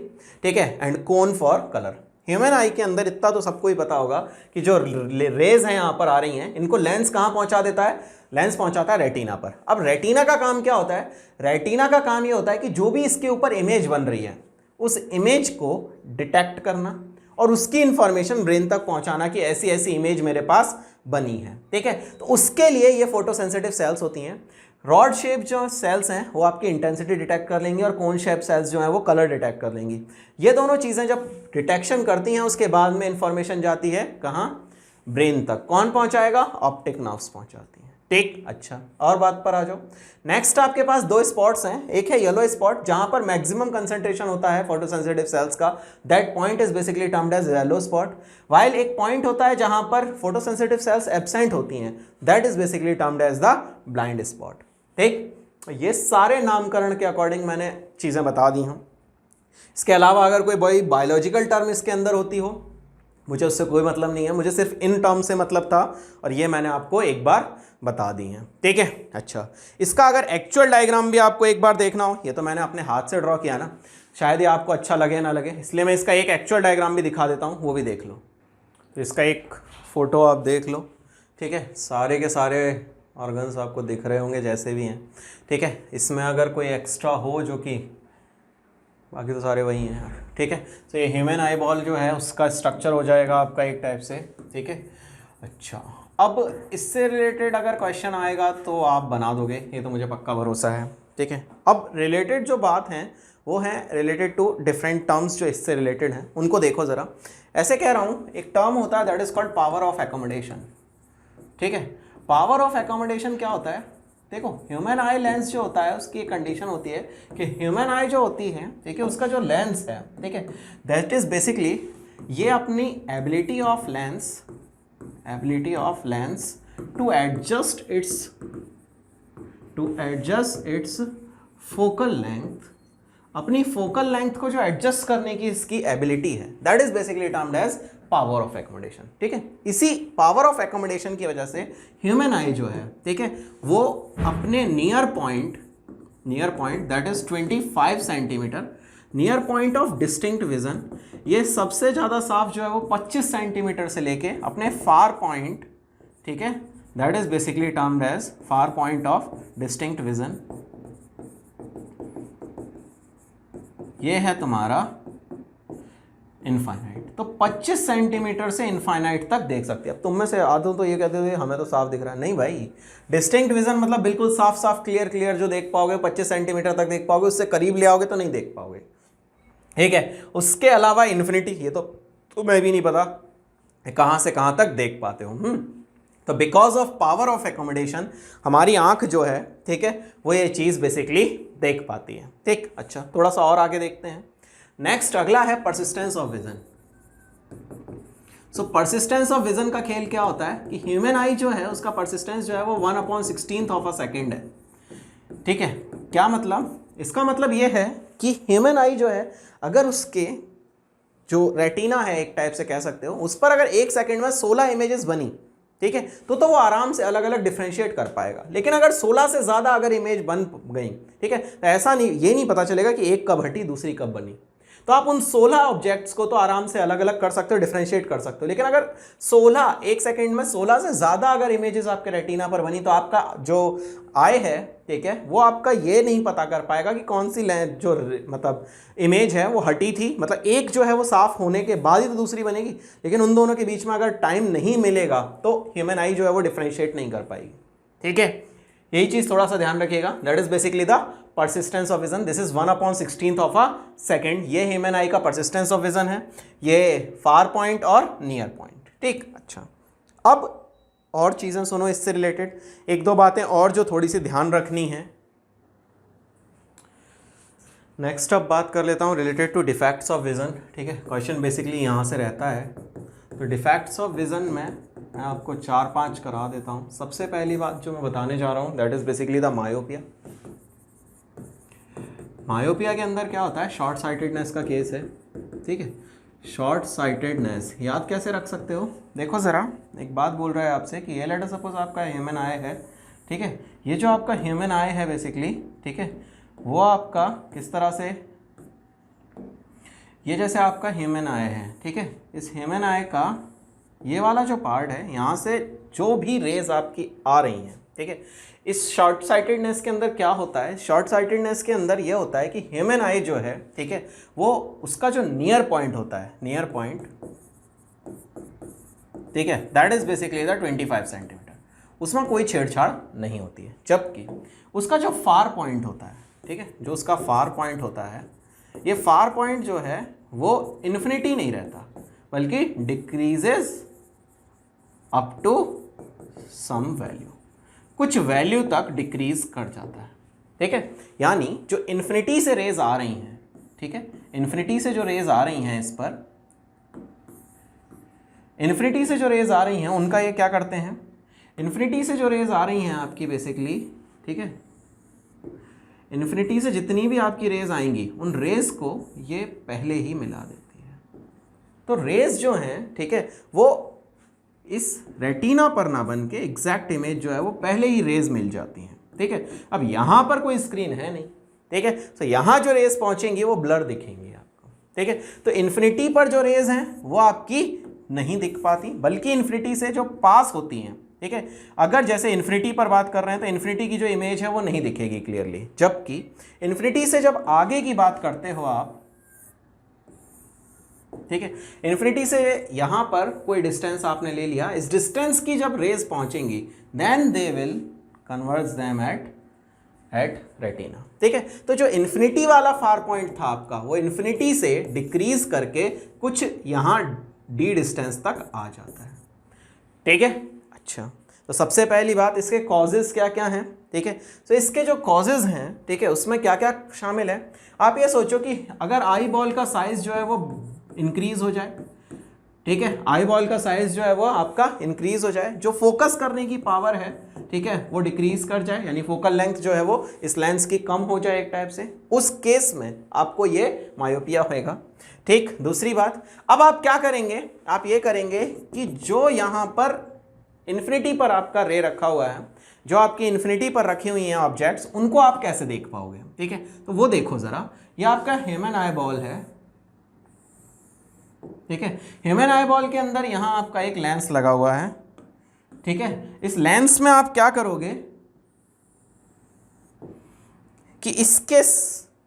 ठीक है, and cone for colour. Human आई के अंदर इतना तो सबको ही पता होगा कि जो रेज हैं यहां पर आ रही हैं, इनको लेंस कहां पहुंचा देता है, लेंस पहुंचाता है रेटिना पर। अब रेटिना का काम क्या होता है, रेटिना का काम ये होता है कि जो भी इसके ऊपर इमेज बन रही है उस इमेज को डिटेक्ट करना और उसकी इंफॉर्मेशन ब्रेन तक पहुंचाना कि ऐसी ऐसी इमेज मेरे पास बनी है। ठीक है, तो उसके लिए ये फोटोसेंसिटिव सेल्स होती हैं। रॉड शेप जो सेल्स हैं वो आपकी इंटेंसिटी डिटेक्ट कर लेंगी, और कोन शेप सेल्स जो हैं वो कलर डिटेक्ट कर लेंगी। ये दोनों चीज़ें जब डिटेक्शन करती हैं उसके बाद में इंफॉर्मेशन जाती है कहाँ, ब्रेन तक। कौन पहुंचाएगा, ऑप्टिक नर्व्स पहुंचाती हैं। ठीक, अच्छा, और बात पर आ जाओ। नेक्स्ट आपके पास दो स्पॉट्स हैं, एक है येलो स्पॉट जहां पर मैक्सिमम कंसंट्रेशन होता है फोटोसेंसिटिव सेल्स का, that point is basically termed as yellow spot. While एक पॉइंट होता है जहां पर फोटोसेंसिटिव सेल्स एब्सेंट होती हैं, that is basically termed as the blind spot. ठीक, ये सारे नामकरण के अकॉर्डिंग मैंने चीज़ें बता दी हैं। इसके अलावा अगर कोई बड़ी बायोलॉजिकल टर्म इसके अंदर होती हो, मुझे उससे कोई मतलब नहीं है, मुझे सिर्फ इन टर्म से मतलब था, और ये मैंने आपको एक बार बता दी हैं। ठीक है, अच्छा, इसका अगर एक्चुअल डायग्राम भी आपको एक बार देखना हो, ये तो मैंने अपने हाथ से ड्रॉ किया ना, शायद ये आपको अच्छा लगे ना लगे, इसलिए मैं इसका एक एक्चुअल डायग्राम भी दिखा देता हूँ, वो भी देख लो। तो इसका एक फ़ोटो आप देख लो। ठीक है, सारे के सारे ऑर्गन्स आपको दिख रहे होंगे जैसे भी हैं। ठीक है, इसमें अगर कोई एक्स्ट्रा हो जो कि, बाकी तो सारे वही हैं यार। ठीक है, तो ये ह्यूमन आई बॉल जो है उसका स्ट्रक्चर हो जाएगा आपका एक टाइप से। ठीक है, अच्छा, अब इससे रिलेटेड अगर क्वेश्चन आएगा तो आप बना दोगे, ये तो मुझे पक्का भरोसा है। ठीक है, अब रिलेटेड जो बात है वो है रिलेटेड टू डिफरेंट टर्म्स जो इससे रिलेटेड हैं, उनको देखो ज़रा। ऐसे कह रहा हूँ, एक टर्म होता है that is called power of accommodation. ठीक है, पावर ऑफ एकोमोडेशन क्या होता है, देखो ह्यूमन आई लेंस जो होता है उसकी एक कंडीशन होती है कि ह्यूमन आई जो होती है, ठीक है, उसका जो लेंस है, ठीक है, दैट इज़ बेसिकली ये अपनी ability of lens to adjust its focal length, अपनी फोकल लेंथ को जो एडजस्ट करने की इसकी एबिलिटी है, that is basically termed as power of accommodation. ठीक है, इसी पावर ऑफ एकोमोडेशन की वजह से ह्यूमन आई जो है, ठीक है, वो अपने near point that is 25 centimetre, near point of distinct vision, ये सबसे ज़्यादा साफ जो है वो 25 सेंटीमीटर से लेके अपने फार पॉइंट, ठीक है, that is basically termed as far point of distinct vision, ये है तुम्हारा इनफाइनाइट। तो 25 सेंटीमीटर से इनफाइनाइट तक देख सकते हैं। अब तुम में से आधो तो ये कहते हो हमें तो साफ दिख रहा है, नहीं भाई, डिस्टिंक्ट विजन मतलब बिल्कुल साफ साफ क्लियर जो देख पाओगे, 25 सेंटीमीटर तक देख पाओगे, उससे करीब ले आओगे तो नहीं देख पाओगे। ठीक है, उसके अलावा इन्फिनिटी, ये तो तुम्हें भी नहीं पता कहाँ से कहाँ तक देख पाते हो। तो because of power of accommodation हमारी आंख जो है, ठीक है, वो ये चीज़ बेसिकली देख पाती है। ठीक, अच्छा थोड़ा सा और आगे देखते हैं। नेक्स्ट अगला है persistence of vision. So persistence of vision का खेल क्या होता है कि ह्यूमन आई जो है उसका परसिस्टेंस जो है वो 1/16 ऑफ अ सेकेंड है। ठीक है, क्या मतलब, इसका मतलब ये है कि ह्यूमन आई जो है अगर उसके जो रेटिना है एक टाइप से कह सकते हो, उस पर अगर 1 सेकेंड में 16 इमेजेस बनी, ठीक है, तो वो आराम से अलग अलग डिफ्रेंशिएट कर पाएगा। लेकिन अगर 16 से ज़्यादा अगर इमेज बन गई, ठीक है, तो ऐसा नहीं, ये नहीं पता चलेगा कि एक कब हटी दूसरी कब बनी। तो आप उन 16 ऑब्जेक्ट्स को तो आराम से अलग अलग कर सकते हो, डिफ्रेंशिएट कर सकते हो। लेकिन अगर 16 1 सेकेंड में 16 से ज़्यादा अगर इमेजेस आपके रेटिना पर बनी, तो आपका जो आई है, ठीक है, वो आपका ये नहीं पता कर पाएगा कि कौन सी जो मतलब इमेज है वो हटी थी। मतलब एक जो है वो साफ होने के बाद ही तो दूसरी बनेगी, लेकिन उन दोनों के बीच में अगर टाइम नहीं मिलेगा तो ह्यूमन आई जो है वो डिफ्रेंशिएट नहीं कर पाएगी। ठीक है, यही चीज़ थोड़ा सा ध्यान रखिएगा। That is basically the persistence of vision. This is 1/16 of a second. ये ह्यूमन आई का परसिस्टेंस ऑफ विजन है, ये फार पॉइंट और नियर पॉइंट। ठीक, अच्छा अब और चीज़ें सुनो इससे रिलेटेड, एक दो बातें और जो थोड़ी सी ध्यान रखनी है। नेक्स्ट अब बात कर लेता हूँ related to defects of vision. ठीक है, क्वेश्चन बेसिकली यहाँ से रहता है। तो डिफेक्ट्स ऑफ विजन में मैं आपको 4-5 करा देता हूँ। सबसे पहली बात जो मैं बताने जा रहा हूँ that is basically the myopia. Myopia के अंदर क्या होता है, शॉर्ट साइटेडनेस का केस है। ठीक है, शॉर्ट साइटेडनेस याद कैसे रख सकते हो, देखो ज़रा, एक बात बोल रहा है आपसे कि ये लेटर सपोज आपका ह्यूमन आई है। ठीक है, ये जो आपका ह्यूमन आई है बेसिकली, ठीक है, वो आपका किस तरह से, ये जैसे आपका ह्यूमन आई है, ठीक है, इस ह्यूमन आई का ये वाला जो पार्ट है, यहाँ से जो भी रेज आपकी आ रही हैं, ठीक है, इस शॉर्ट साइटेडनेस के अंदर क्या होता है, शॉर्ट साइटेडनेस के अंदर ये होता है कि ह्यूमन आई जो है, ठीक है, वो उसका जो नियर पॉइंट होता है, नियर पॉइंट, ठीक है, that is basically the 25 centimetre, उसमें कोई छेड़छाड़ नहीं होती है। जबकि उसका जो फार पॉइंट होता है, ठीक है, जो उसका फार पॉइंट होता है, ये फार पॉइंट जो है वो इन्फिनिटी नहीं रहता, बल्कि decreases up to some value, कुछ वैल्यू तक डिक्रीज कर जाता है। ठीक है, यानी जो इन्फिनिटी से रेज आ रही हैं, ठीक है, इन्फिनिटी से जो रेज आ रही हैं, इस पर इन्फिनिटी से जो रेज आ रही हैं उनका ये क्या करते हैं, इन्फिनिटी से जो रेज आ रही हैं आपकी बेसिकली, ठीक है, इन्फिनिटी से जितनी भी आपकी रेज आएंगी उन रेज को ये पहले ही मिला देती है। तो रेज जो हैं, ठीक है, वो इस रेटिना पर ना बन के एग्जैक्ट इमेज जो है वो पहले ही रेज मिल जाती हैं। ठीक है, अब यहाँ पर कोई स्क्रीन है नहीं, ठीक है, तो यहाँ जो रेज पहुँचेंगी वो ब्लर दिखेंगी आपको। ठीक है, तो इन्फिनिटी पर जो रेज हैं वो आपकी नहीं दिख पाती, बल्कि इन्फिनिटी से जो पास होती हैं, ठीक है, अगर जैसे इन्फिनिटी पर बात कर रहे हैं तो इन्फिनिटी की जो इमेज है वो नहीं दिखेगी क्लियरली। जबकि इन्फिनिटी से जब आगे की बात करते हो आप, ठीक है, इन्फिनिटी से यहाँ पर कोई डिस्टेंस आपने ले लिया, इस डिस्टेंस की जब रेज पहुंचेंगी then they will converge them at retina. ठीक है, तो जो इन्फिनिटी वाला फार पॉइंट था आपका, वो इन्फिनिटी से डिक्रीज करके कुछ यहाँ डी डिस्टेंस तक आ जाता है। ठीक है, अच्छा, तो सबसे पहली बात, इसके कॉजेज़ क्या क्या हैं। ठीक है, तो इसके जो कॉजेज़ हैं, ठीक है, उसमें क्या क्या शामिल है। आप ये सोचो कि अगर आई बॉल का साइज़ जो है वो इंक्रीज हो जाए, ठीक है, आई बॉल का साइज जो है वो आपका इंक्रीज हो जाए, जो फोकस करने की पावर है, ठीक है, वो डिक्रीज कर जाए, यानी फोकल लेंथ जो है वो इस लेंस की कम हो जाए एक टाइप से, उस केस में आपको ये मायोपिया होएगा। ठीक, दूसरी बात, अब आप क्या करेंगे, आप ये करेंगे कि जो यहाँ पर इन्फिनिटी पर आपका रे रखा हुआ है, जो आपकी इन्फिनिटी पर रखी हुई हैं ऑब्जेक्ट्स, उनको आप कैसे देख पाओगे। ठीक है, तो वो देखो ज़रा, ये आपका ह्यूमन आई बॉल है। ठीक है, ह्यूमन आई बॉल के अंदर यहाँ आपका एक लेंस लगा हुआ है। ठीक है, इस लेंस में आप क्या करोगे कि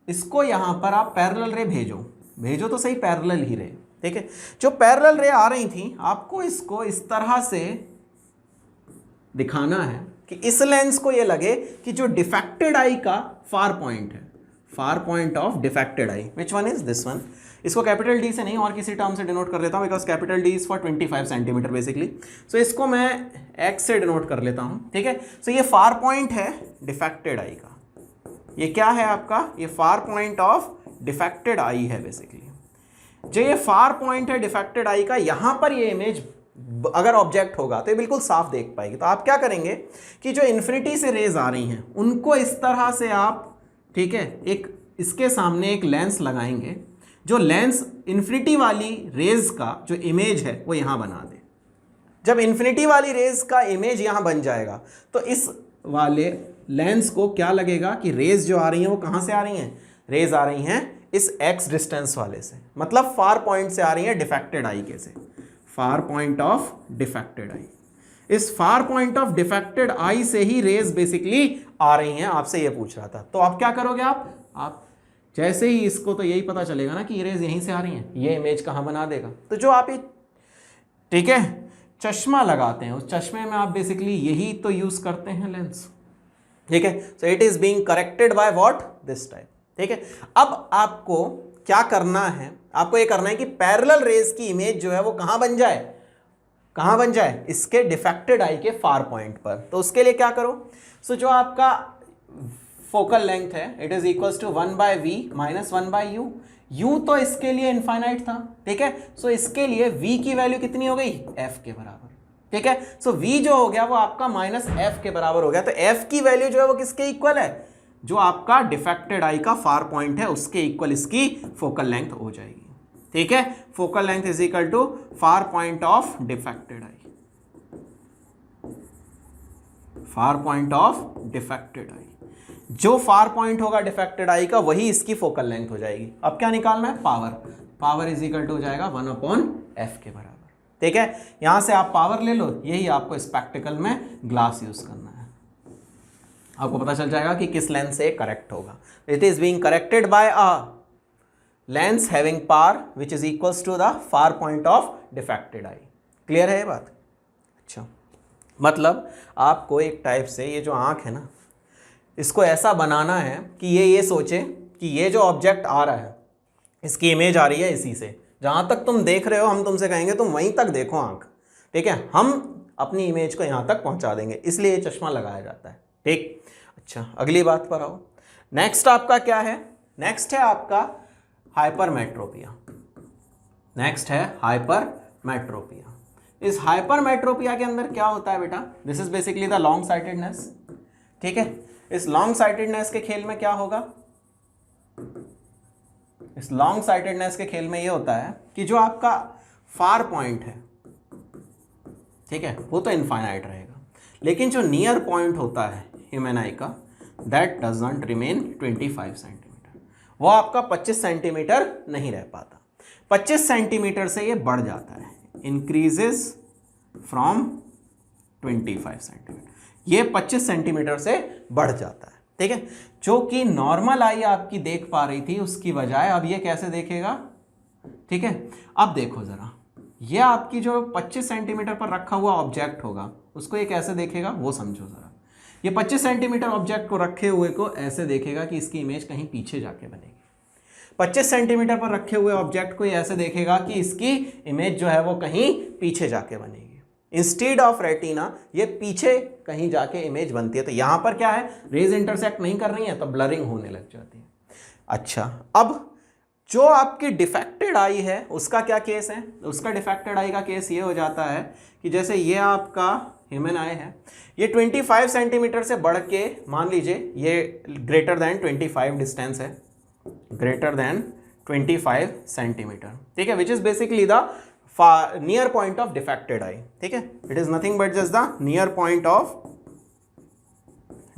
इसको यहाँ पर आप पैरेलल रे भेजो तो सही, पैरेलल ही रे। ठीक है, जो पैरेलल रे आ रही थी आपको इसको इस तरह से दिखाना है कि इस लेंस को ये लगे कि जो डिफेक्टेड आई का फार पॉइंट है, फार point of defected I, which one is this one. इसको कैपिटल डी से नहीं और किसी टर्म से डिनोट कर लेता हूँ, because capital D is for 25 centimetre basically. So इसको मैं एक्स से डिनोट कर लेता हूँ। ठीक है, सो ये फार पॉइंट है डिफेक्टेड आई का, ये क्या है आपका, ये फार पॉइंट ऑफ डिफेक्टेड आई है बेसिकली। जो ये फार पॉइंट है डिफेक्टेड आई का, यहां पर ये इमेज अगर ऑब्जेक्ट होगा तो ये बिल्कुल साफ देख पाएगी। तो आप क्या करेंगे कि जो इन्फिनिटी से रेज आ रही हैं उनको इस तरह से आप, ठीक है, एक इसके सामने एक लेंस लगाएंगे, जो लेंस इन्फिनिटी वाली रेज का जो इमेज है वो यहां बना दे। जब इन्फिनिटी वाली रेज का इमेज यहां बन जाएगा तो इस वाले लेंस को क्या लगेगा कि रेज जो आ रही हैं वो कहां से आ रही हैं, रेज आ रही हैं इस x डिस्टेंस वाले से, मतलब फार पॉइंट से आ रही हैं डिफेक्टेड आई के से, far point of defected eye. इस far point of defected eye से ही रेज बेसिकली आ रही हैं, आपसे ये पूछ रहा था। तो आप क्या करोगे, आप जैसे ही इसको, तो यही पता चलेगा ना कि ये रेज यहीं से आ रही हैं, ये इमेज कहाँ बना देगा। तो जो आप ये, ठीक है, चश्मा लगाते हैं, उस चश्मे में आप बेसिकली यही तो यूज करते हैं लेंस, ठीक है। So it is being corrected by what, this type, ठीक है। अब आपको क्या करना है, आपको ये करना है कि पैरेलल रेज की इमेज जो है वो कहां बन जाए, कहां बन जाए, इसके डिफेक्टेड आई के फार पॉइंट पर। तो उसके लिए क्या करो, सो जो आपका फोकल लेंथ है it is equals to 1/v minus 1/u। u तो इसके लिए इनफाइनाइट था, ठीक है। सो इसके लिए v की वैल्यू कितनी हो गई, f के बराबर, ठीक है। सो v जो हो गया वो आपका माइनस f के बराबर हो गया। तो f की वैल्यू जो है वो किसके इक्वल है, जो आपका डिफेक्टेड आई का फार पॉइंट है उसके इक्वल इसकी फोकल लेंथ हो जाएगी, ठीक है। Focal length is equal to far point of defected eye, far point of defected eye. जो फार पॉइंट होगा डिफेक्टेड आई का वही इसकी फोकल लेंथ हो जाएगी। अब क्या निकालना है, power, power is equal to हो जाएगा 1/f के बराबर, ठीक है। यहां से आप पावर ले लो, यही आपको स्पेक्टिकल में ग्लास यूज करना है, आपको पता चल जाएगा कि किस लेंस से करेक्ट होगा। It is being corrected by a lens having power which is equals to the far point of defected eye. Clear है ये बात? अच्छा, मतलब आपको एक टाइप से ये जो आंख है ना, इसको ऐसा बनाना है कि ये सोचे कि ये जो ऑब्जेक्ट आ रहा है इसकी इमेज आ रही है इसी से, जहां तक तुम देख रहे हो हम तुमसे कहेंगे तुम वहीं तक देखो आंख, ठीक है। हम अपनी इमेज को यहां तक पहुंचा देंगे, इसलिए ये चश्मा लगाया जाता है, ठीक। अच्छा, अगली बात पर आओ। नेक्स्ट आपका क्या है, नेक्स्ट है आपका हाइपरमेट्रोपिया। नेक्स्ट है हाइपरमेट्रोपिया। इस हाइपरमेट्रोपिया के अंदर क्या होता है बेटा, this is basically the long sightedness, ठीक है। इस लॉन्ग साइटेडनेस के खेल में क्या होगा, इस लॉन्ग साइटेडनेस के खेल में ये होता है कि जो आपका फार पॉइंट है, ठीक है, वो तो इनफाइनाइट रहेगा, लेकिन जो नियर पॉइंट होता है ह्यूमन आई का, that does not remain 25 centimetre, वो आपका 25 सेंटीमीटर नहीं रह पाता। 25 सेंटीमीटर से ये बढ़ जाता है, इंक्रीजेस फ्रॉम 25 सेंटीमीटर, ये 25 सेंटीमीटर से बढ़ जाता है, ठीक है। जो कि नॉर्मल आई आपकी देख पा रही थी उसकी बजाय अब ये कैसे देखेगा, ठीक है। अब देखो जरा, ये आपकी जो 25 सेंटीमीटर पर रखा हुआ ऑब्जेक्ट होगा उसको ये कैसे देखेगा वो समझो जरा। ये 25 सेंटीमीटर ऑब्जेक्ट को रखे हुए को ऐसे देखेगा कि इसकी इमेज कहीं पीछे जाके बनेगी। 25 सेंटीमीटर पर रखे हुए ऑब्जेक्ट को ये ऐसे देखेगा कि इसकी इमेज जो है वो कहीं पीछे जाके बनेगी। इंस्टेड ऑफ रेटिना ये पीछे कहीं जाके इमेज बनती है। तो यहां पर क्या है, रेज इंटरसेक्ट नहीं कर रही है तो ब्लरिंग होने लग जाती है। अच्छा, अब जो आपकी डिफेक्टेड आई है उसका क्या केस है, उसका डिफेक्टेड आई का केस ये हो जाता है कि जैसे ये आपका ह्यूमन आई है, ये 25 सेंटीमीटर से बढ़ के मान लीजिए ये ग्रेटर देन 25 डिस्टेंस है, ग्रेटर देन 25 सेंटीमीटर, ठीक है, which is basically the near point of defected आई, ठीक है। It is nothing but just the near point of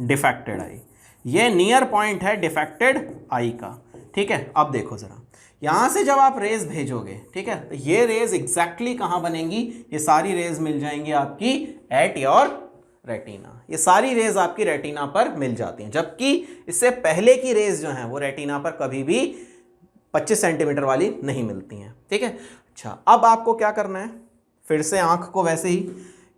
defected आई। ये नियर पॉइंट है डिफेक्टेड आई का, ठीक है। अब देखो जरा, यहां से जब आप रेज भेजोगे, ठीक है, तो ये रेज एग्जैक्टली कहां बनेंगी, ये सारी रेज मिल जाएंगी आपकी एट योर रेटिना। ये सारी रेज आपकी रेटिना पर मिल जाती हैं, जबकि इससे पहले की रेज जो हैं वो रेटिना पर कभी भी 25 सेंटीमीटर वाली नहीं मिलती हैं, ठीक है। अच्छा, अब आपको क्या करना है, फिर से आंख को वैसे ही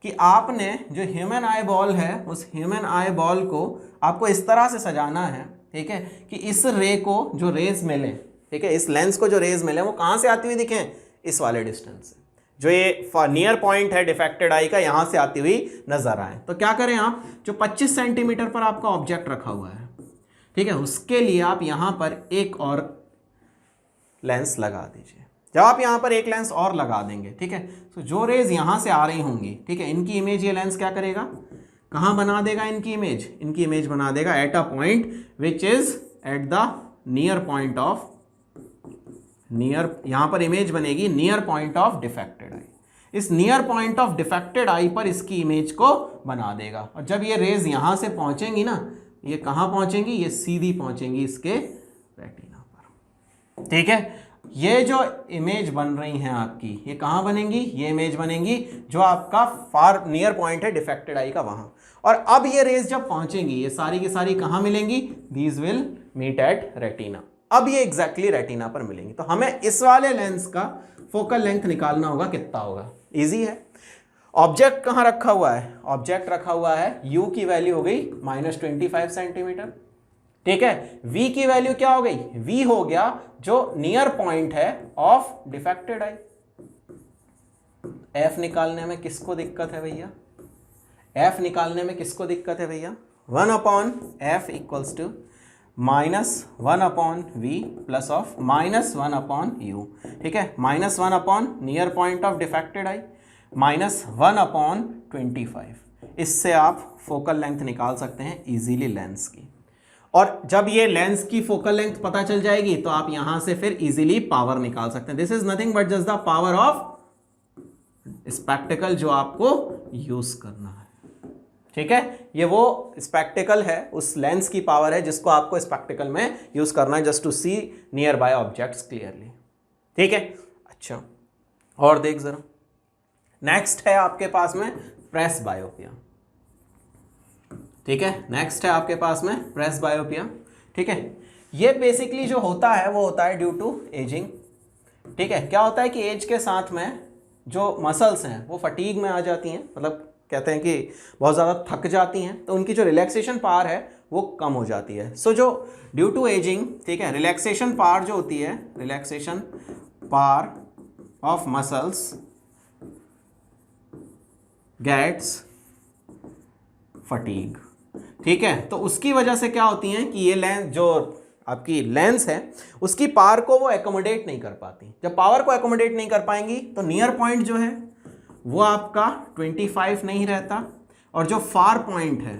कि आपने जो ह्यूमन आई बॉल है उस ह्यूमन आई बॉल को आपको इस तरह से सजाना है, ठीक है, कि इस रे को जो रेज मिले, ठीक है, इस लेंस को जो रेज मिले वो कहाँ से आती हुई दिखें, इस वाले डिस्टेंस से, जो ये नियर पॉइंट है डिफेक्टेड आई का यहां से आती हुई नजर आए। तो क्या करें आप, जो 25 सेंटीमीटर पर आपका ऑब्जेक्ट रखा हुआ है, ठीक है, उसके लिए आप यहाँ पर एक और लेंस लगा दीजिए। जब आप यहाँ पर एक लेंस और लगा देंगे, ठीक है, तो जो रेज यहाँ से आ रही होंगी, ठीक है, इनकी इमेज ये लेंस क्या करेगा, कहाँ बना देगा इनकी इमेज बना देगा at a point which is at the near point of यहाँ पर इमेज बनेगी near point of defected eye. इस near point of defected eye पर इसकी इमेज को बना देगा। और जब ये रेज यहाँ से पहुँचेंगी ना, ये कहाँ पहुँचेंगी, ये सीधी पहुँचेंगी इसके रेटिना पर। ठीक है, ये जो इमेज बन रही हैं आपकी, ये कहाँ बनेंगी, ये इमेज बनेंगी जो आपका फार नियर पॉइंट है डिफेक्टेड आई का, वहाँ। और अब ये रेज जब पहुँचेंगी, ये सारी की सारी कहाँ मिलेंगी, these will meet at retina. अब ये एग्जैक्टली रेटिना पर मिलेंगी। तो हमें इस वाले लेंस का फोकल लेंथ निकालना होगा, कितना होगा, इजी है। ऑब्जेक्ट कहाँ रखा हुआ है, ऑब्जेक्ट रखा हुआ है, u की वैल्यू हो गई -25 सेंटीमीटर। ठीक है, v की वैल्यू क्या हो गई, v हो गया जो नियर पॉइंट है ऑफ डिफेक्टेड आई। f निकालने में किसको दिक्कत है भैया, f निकालने में किसको दिक्कत है भैया, 1/f equals to -1/v plus of -1/u। ठीक है, -1 नियर पॉइंट ऑफ डिफेक्टेड आई -1/25। इससे आप फोकल लेंथ निकाल सकते हैं इजीली लेंस की। और जब ये लेंस की फोकल लेंथ पता चल जाएगी तो आप यहां से फिर इजीली पावर निकाल सकते हैं। This is nothing but just the power of spectacled जो आपको यूज करना है। ठीक है, ये वो स्पेक्टिकल है, उस लेंस की पावर है जिसको आपको स्पेक्टिकल में यूज करना है just to see near by objects clearly. ठीक है, अच्छा और देख जरा, नेक्स्ट है आपके पास में प्रेस बायोपिया। ठीक है, नेक्स्ट है आपके पास में प्रेस बायोपिया। ठीक है, ये बेसिकली जो होता है वो होता है ड्यू टू एजिंग। ठीक है, क्या होता है कि एज के साथ में जो मसल्स हैं वो फटीग में आ जाती हैं, मतलब कहते हैं कि बहुत ज़्यादा थक जाती हैं, तो उनकी जो रिलैक्सेशन पावर है वो कम हो जाती है। सो जो ड्यू टू एजिंग, ठीक है, रिलैक्सेशन पावर जो होती है, relaxation power of muscles gets fatigue. ठीक है, तो उसकी वजह से क्या होती हैं कि ये लेंस जो आपकी लेंस है उसकी पावर को वो एकोमोडेट नहीं कर पाती। जब पावर को एकोमोडेट नहीं कर पाएंगी तो नियर पॉइंट जो है वो आपका 25 नहीं रहता और जो फार पॉइंट है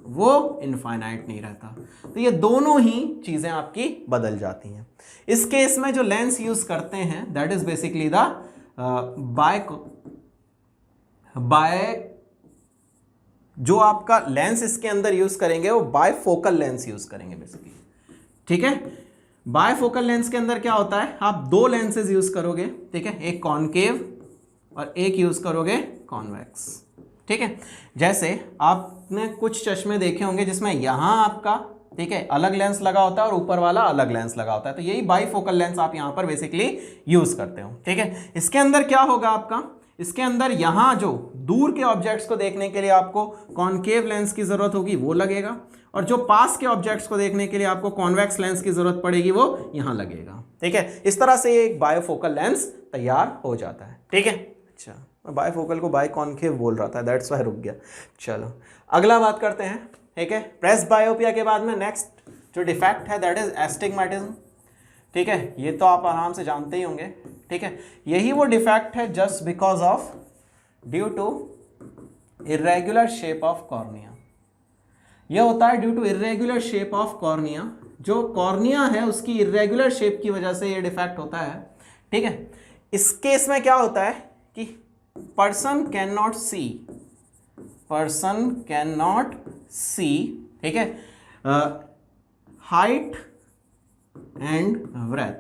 वो इनफाइनाइट नहीं रहता। तो ये दोनों ही चीज़ें आपकी बदल जाती हैं। इस केस में जो लेंस यूज़ करते हैं that is basically the by जो आपका लेंस इसके अंदर यूज़ करेंगे वो बायफोकल लेंस यूज़ करेंगे बेसिकली। ठीक है, बायफोकल लेंस के अंदर क्या होता है, आप दो लेंसेज यूज़ करोगे। ठीक है, एक कॉनकेव और एक यूज़ करोगे कॉन्वेक्स। ठीक है, जैसे आपने कुछ चश्मे देखे होंगे जिसमें यहाँ आपका, ठीक है, अलग लेंस लगा होता है और ऊपर वाला अलग लेंस लगा होता है, तो यही बाईफोकल लेंस आप यहाँ पर बेसिकली यूज़ करते हो। ठीक है, इसके अंदर क्या होगा आपका, इसके अंदर यहाँ जो दूर के ऑब्जेक्ट्स को देखने के लिए आपको कॉनकेव लेंस की ज़रूरत होगी वो लगेगा, और जो पास के ऑब्जेक्ट्स को देखने के लिए आपको कॉन्वेक्स लेंस की ज़रूरत पड़ेगी वो यहाँ लगेगा। ठीक है, इस तरह से एक बायोफोकल लेंस तैयार हो जाता है। ठीक है, अच्छा, मैं बायफोकल को बाय कॉनकेव बोल रहा था, दैट्स वाई रुक गया। चलो अगला बात करते हैं। ठीक है, प्रेस बायोपिया के बाद में नेक्स्ट जो डिफेक्ट है दैट इज एस्टिग्मेटिज्म। ठीक है, ये तो आप आराम से जानते ही होंगे। ठीक है, यही वो डिफेक्ट है just because of due to irregular shape of cornea. यह होता है due to irregular shape of cornea. जो कॉर्निया है उसकी इरेगुलर शेप की वजह से ये डिफेक्ट होता है। ठीक है, इस केस में क्या होता है कि पर्सन कैन नॉट सी, ठीक है, हाइट एंड ब्रेथ।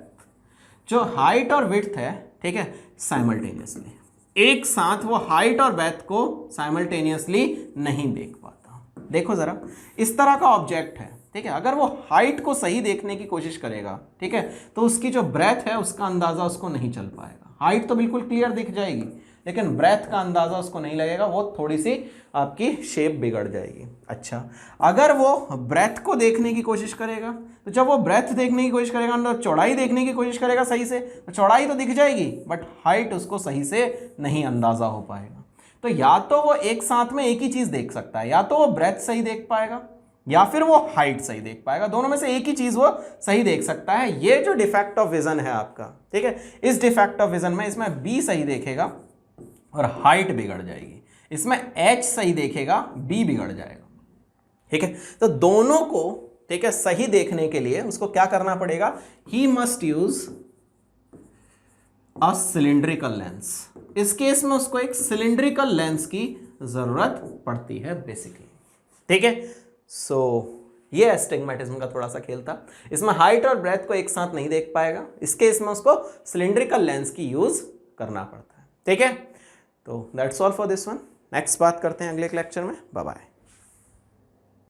जो हाइट और विड्थ है, ठीक है, साइमल्टेनियसली एक साथ वो हाइट और ब्रेथ को साइमल्टेनियसली नहीं देख पाता। देखो जरा, इस तरह का ऑब्जेक्ट है, ठीक है, अगर वो हाइट को सही देखने की कोशिश करेगा, ठीक है, तो उसकी जो ब्रेथ है उसका अंदाजा उसको नहीं चल पाएगा। हाइट तो बिल्कुल क्लियर दिख जाएगी लेकिन ब्रेथ का अंदाजा उसको नहीं लगेगा, वो थोड़ी सी आपकी शेप बिगड़ जाएगी। अच्छा, अगर वो ब्रेथ को देखने की कोशिश करेगा तो जब वो ब्रेथ देखने की कोशिश करेगा तो चौड़ाई देखने की कोशिश करेगा सही से, तो चौड़ाई तो दिख जाएगी बट हाइट उसको सही से नहीं अंदाजा हो पाएगा। तो या तो वो एक साथ में एक ही चीज़ देख सकता है, या तो वो ब्रेथ सही देख पाएगा, या फिर वो हाइट सही देख पाएगा। दोनों में से एक ही चीज वो सही देख सकता है। ये जो डिफेक्ट ऑफ विजन है आपका, ठीक है, इस डिफेक्ट ऑफ विजन में इसमें बी सही देखेगा और हाइट बिगड़ जाएगी, इसमें एच सही देखेगा, बी बिगड़ जाएगा। ठीक है, तो दोनों को, ठीक है, सही देखने के लिए उसको क्या करना पड़ेगा, he must use a cylindrical lens. इस केस में उसको एक सिलिंड्रिकल लेंस की जरूरत पड़ती है बेसिकली। ठीक है, सो ये एस्टिग्मेटिज्म का थोड़ा सा खेल था। इसमें हाइट और ब्रेथ को एक साथ नहीं देख पाएगा, इस केस में उसको सिलिंड्रिकल लेंस की यूज करना पड़ता है। ठीक है, तो that's all for this one. Next बात करते हैं अगले लेक्चर में। Bye bye.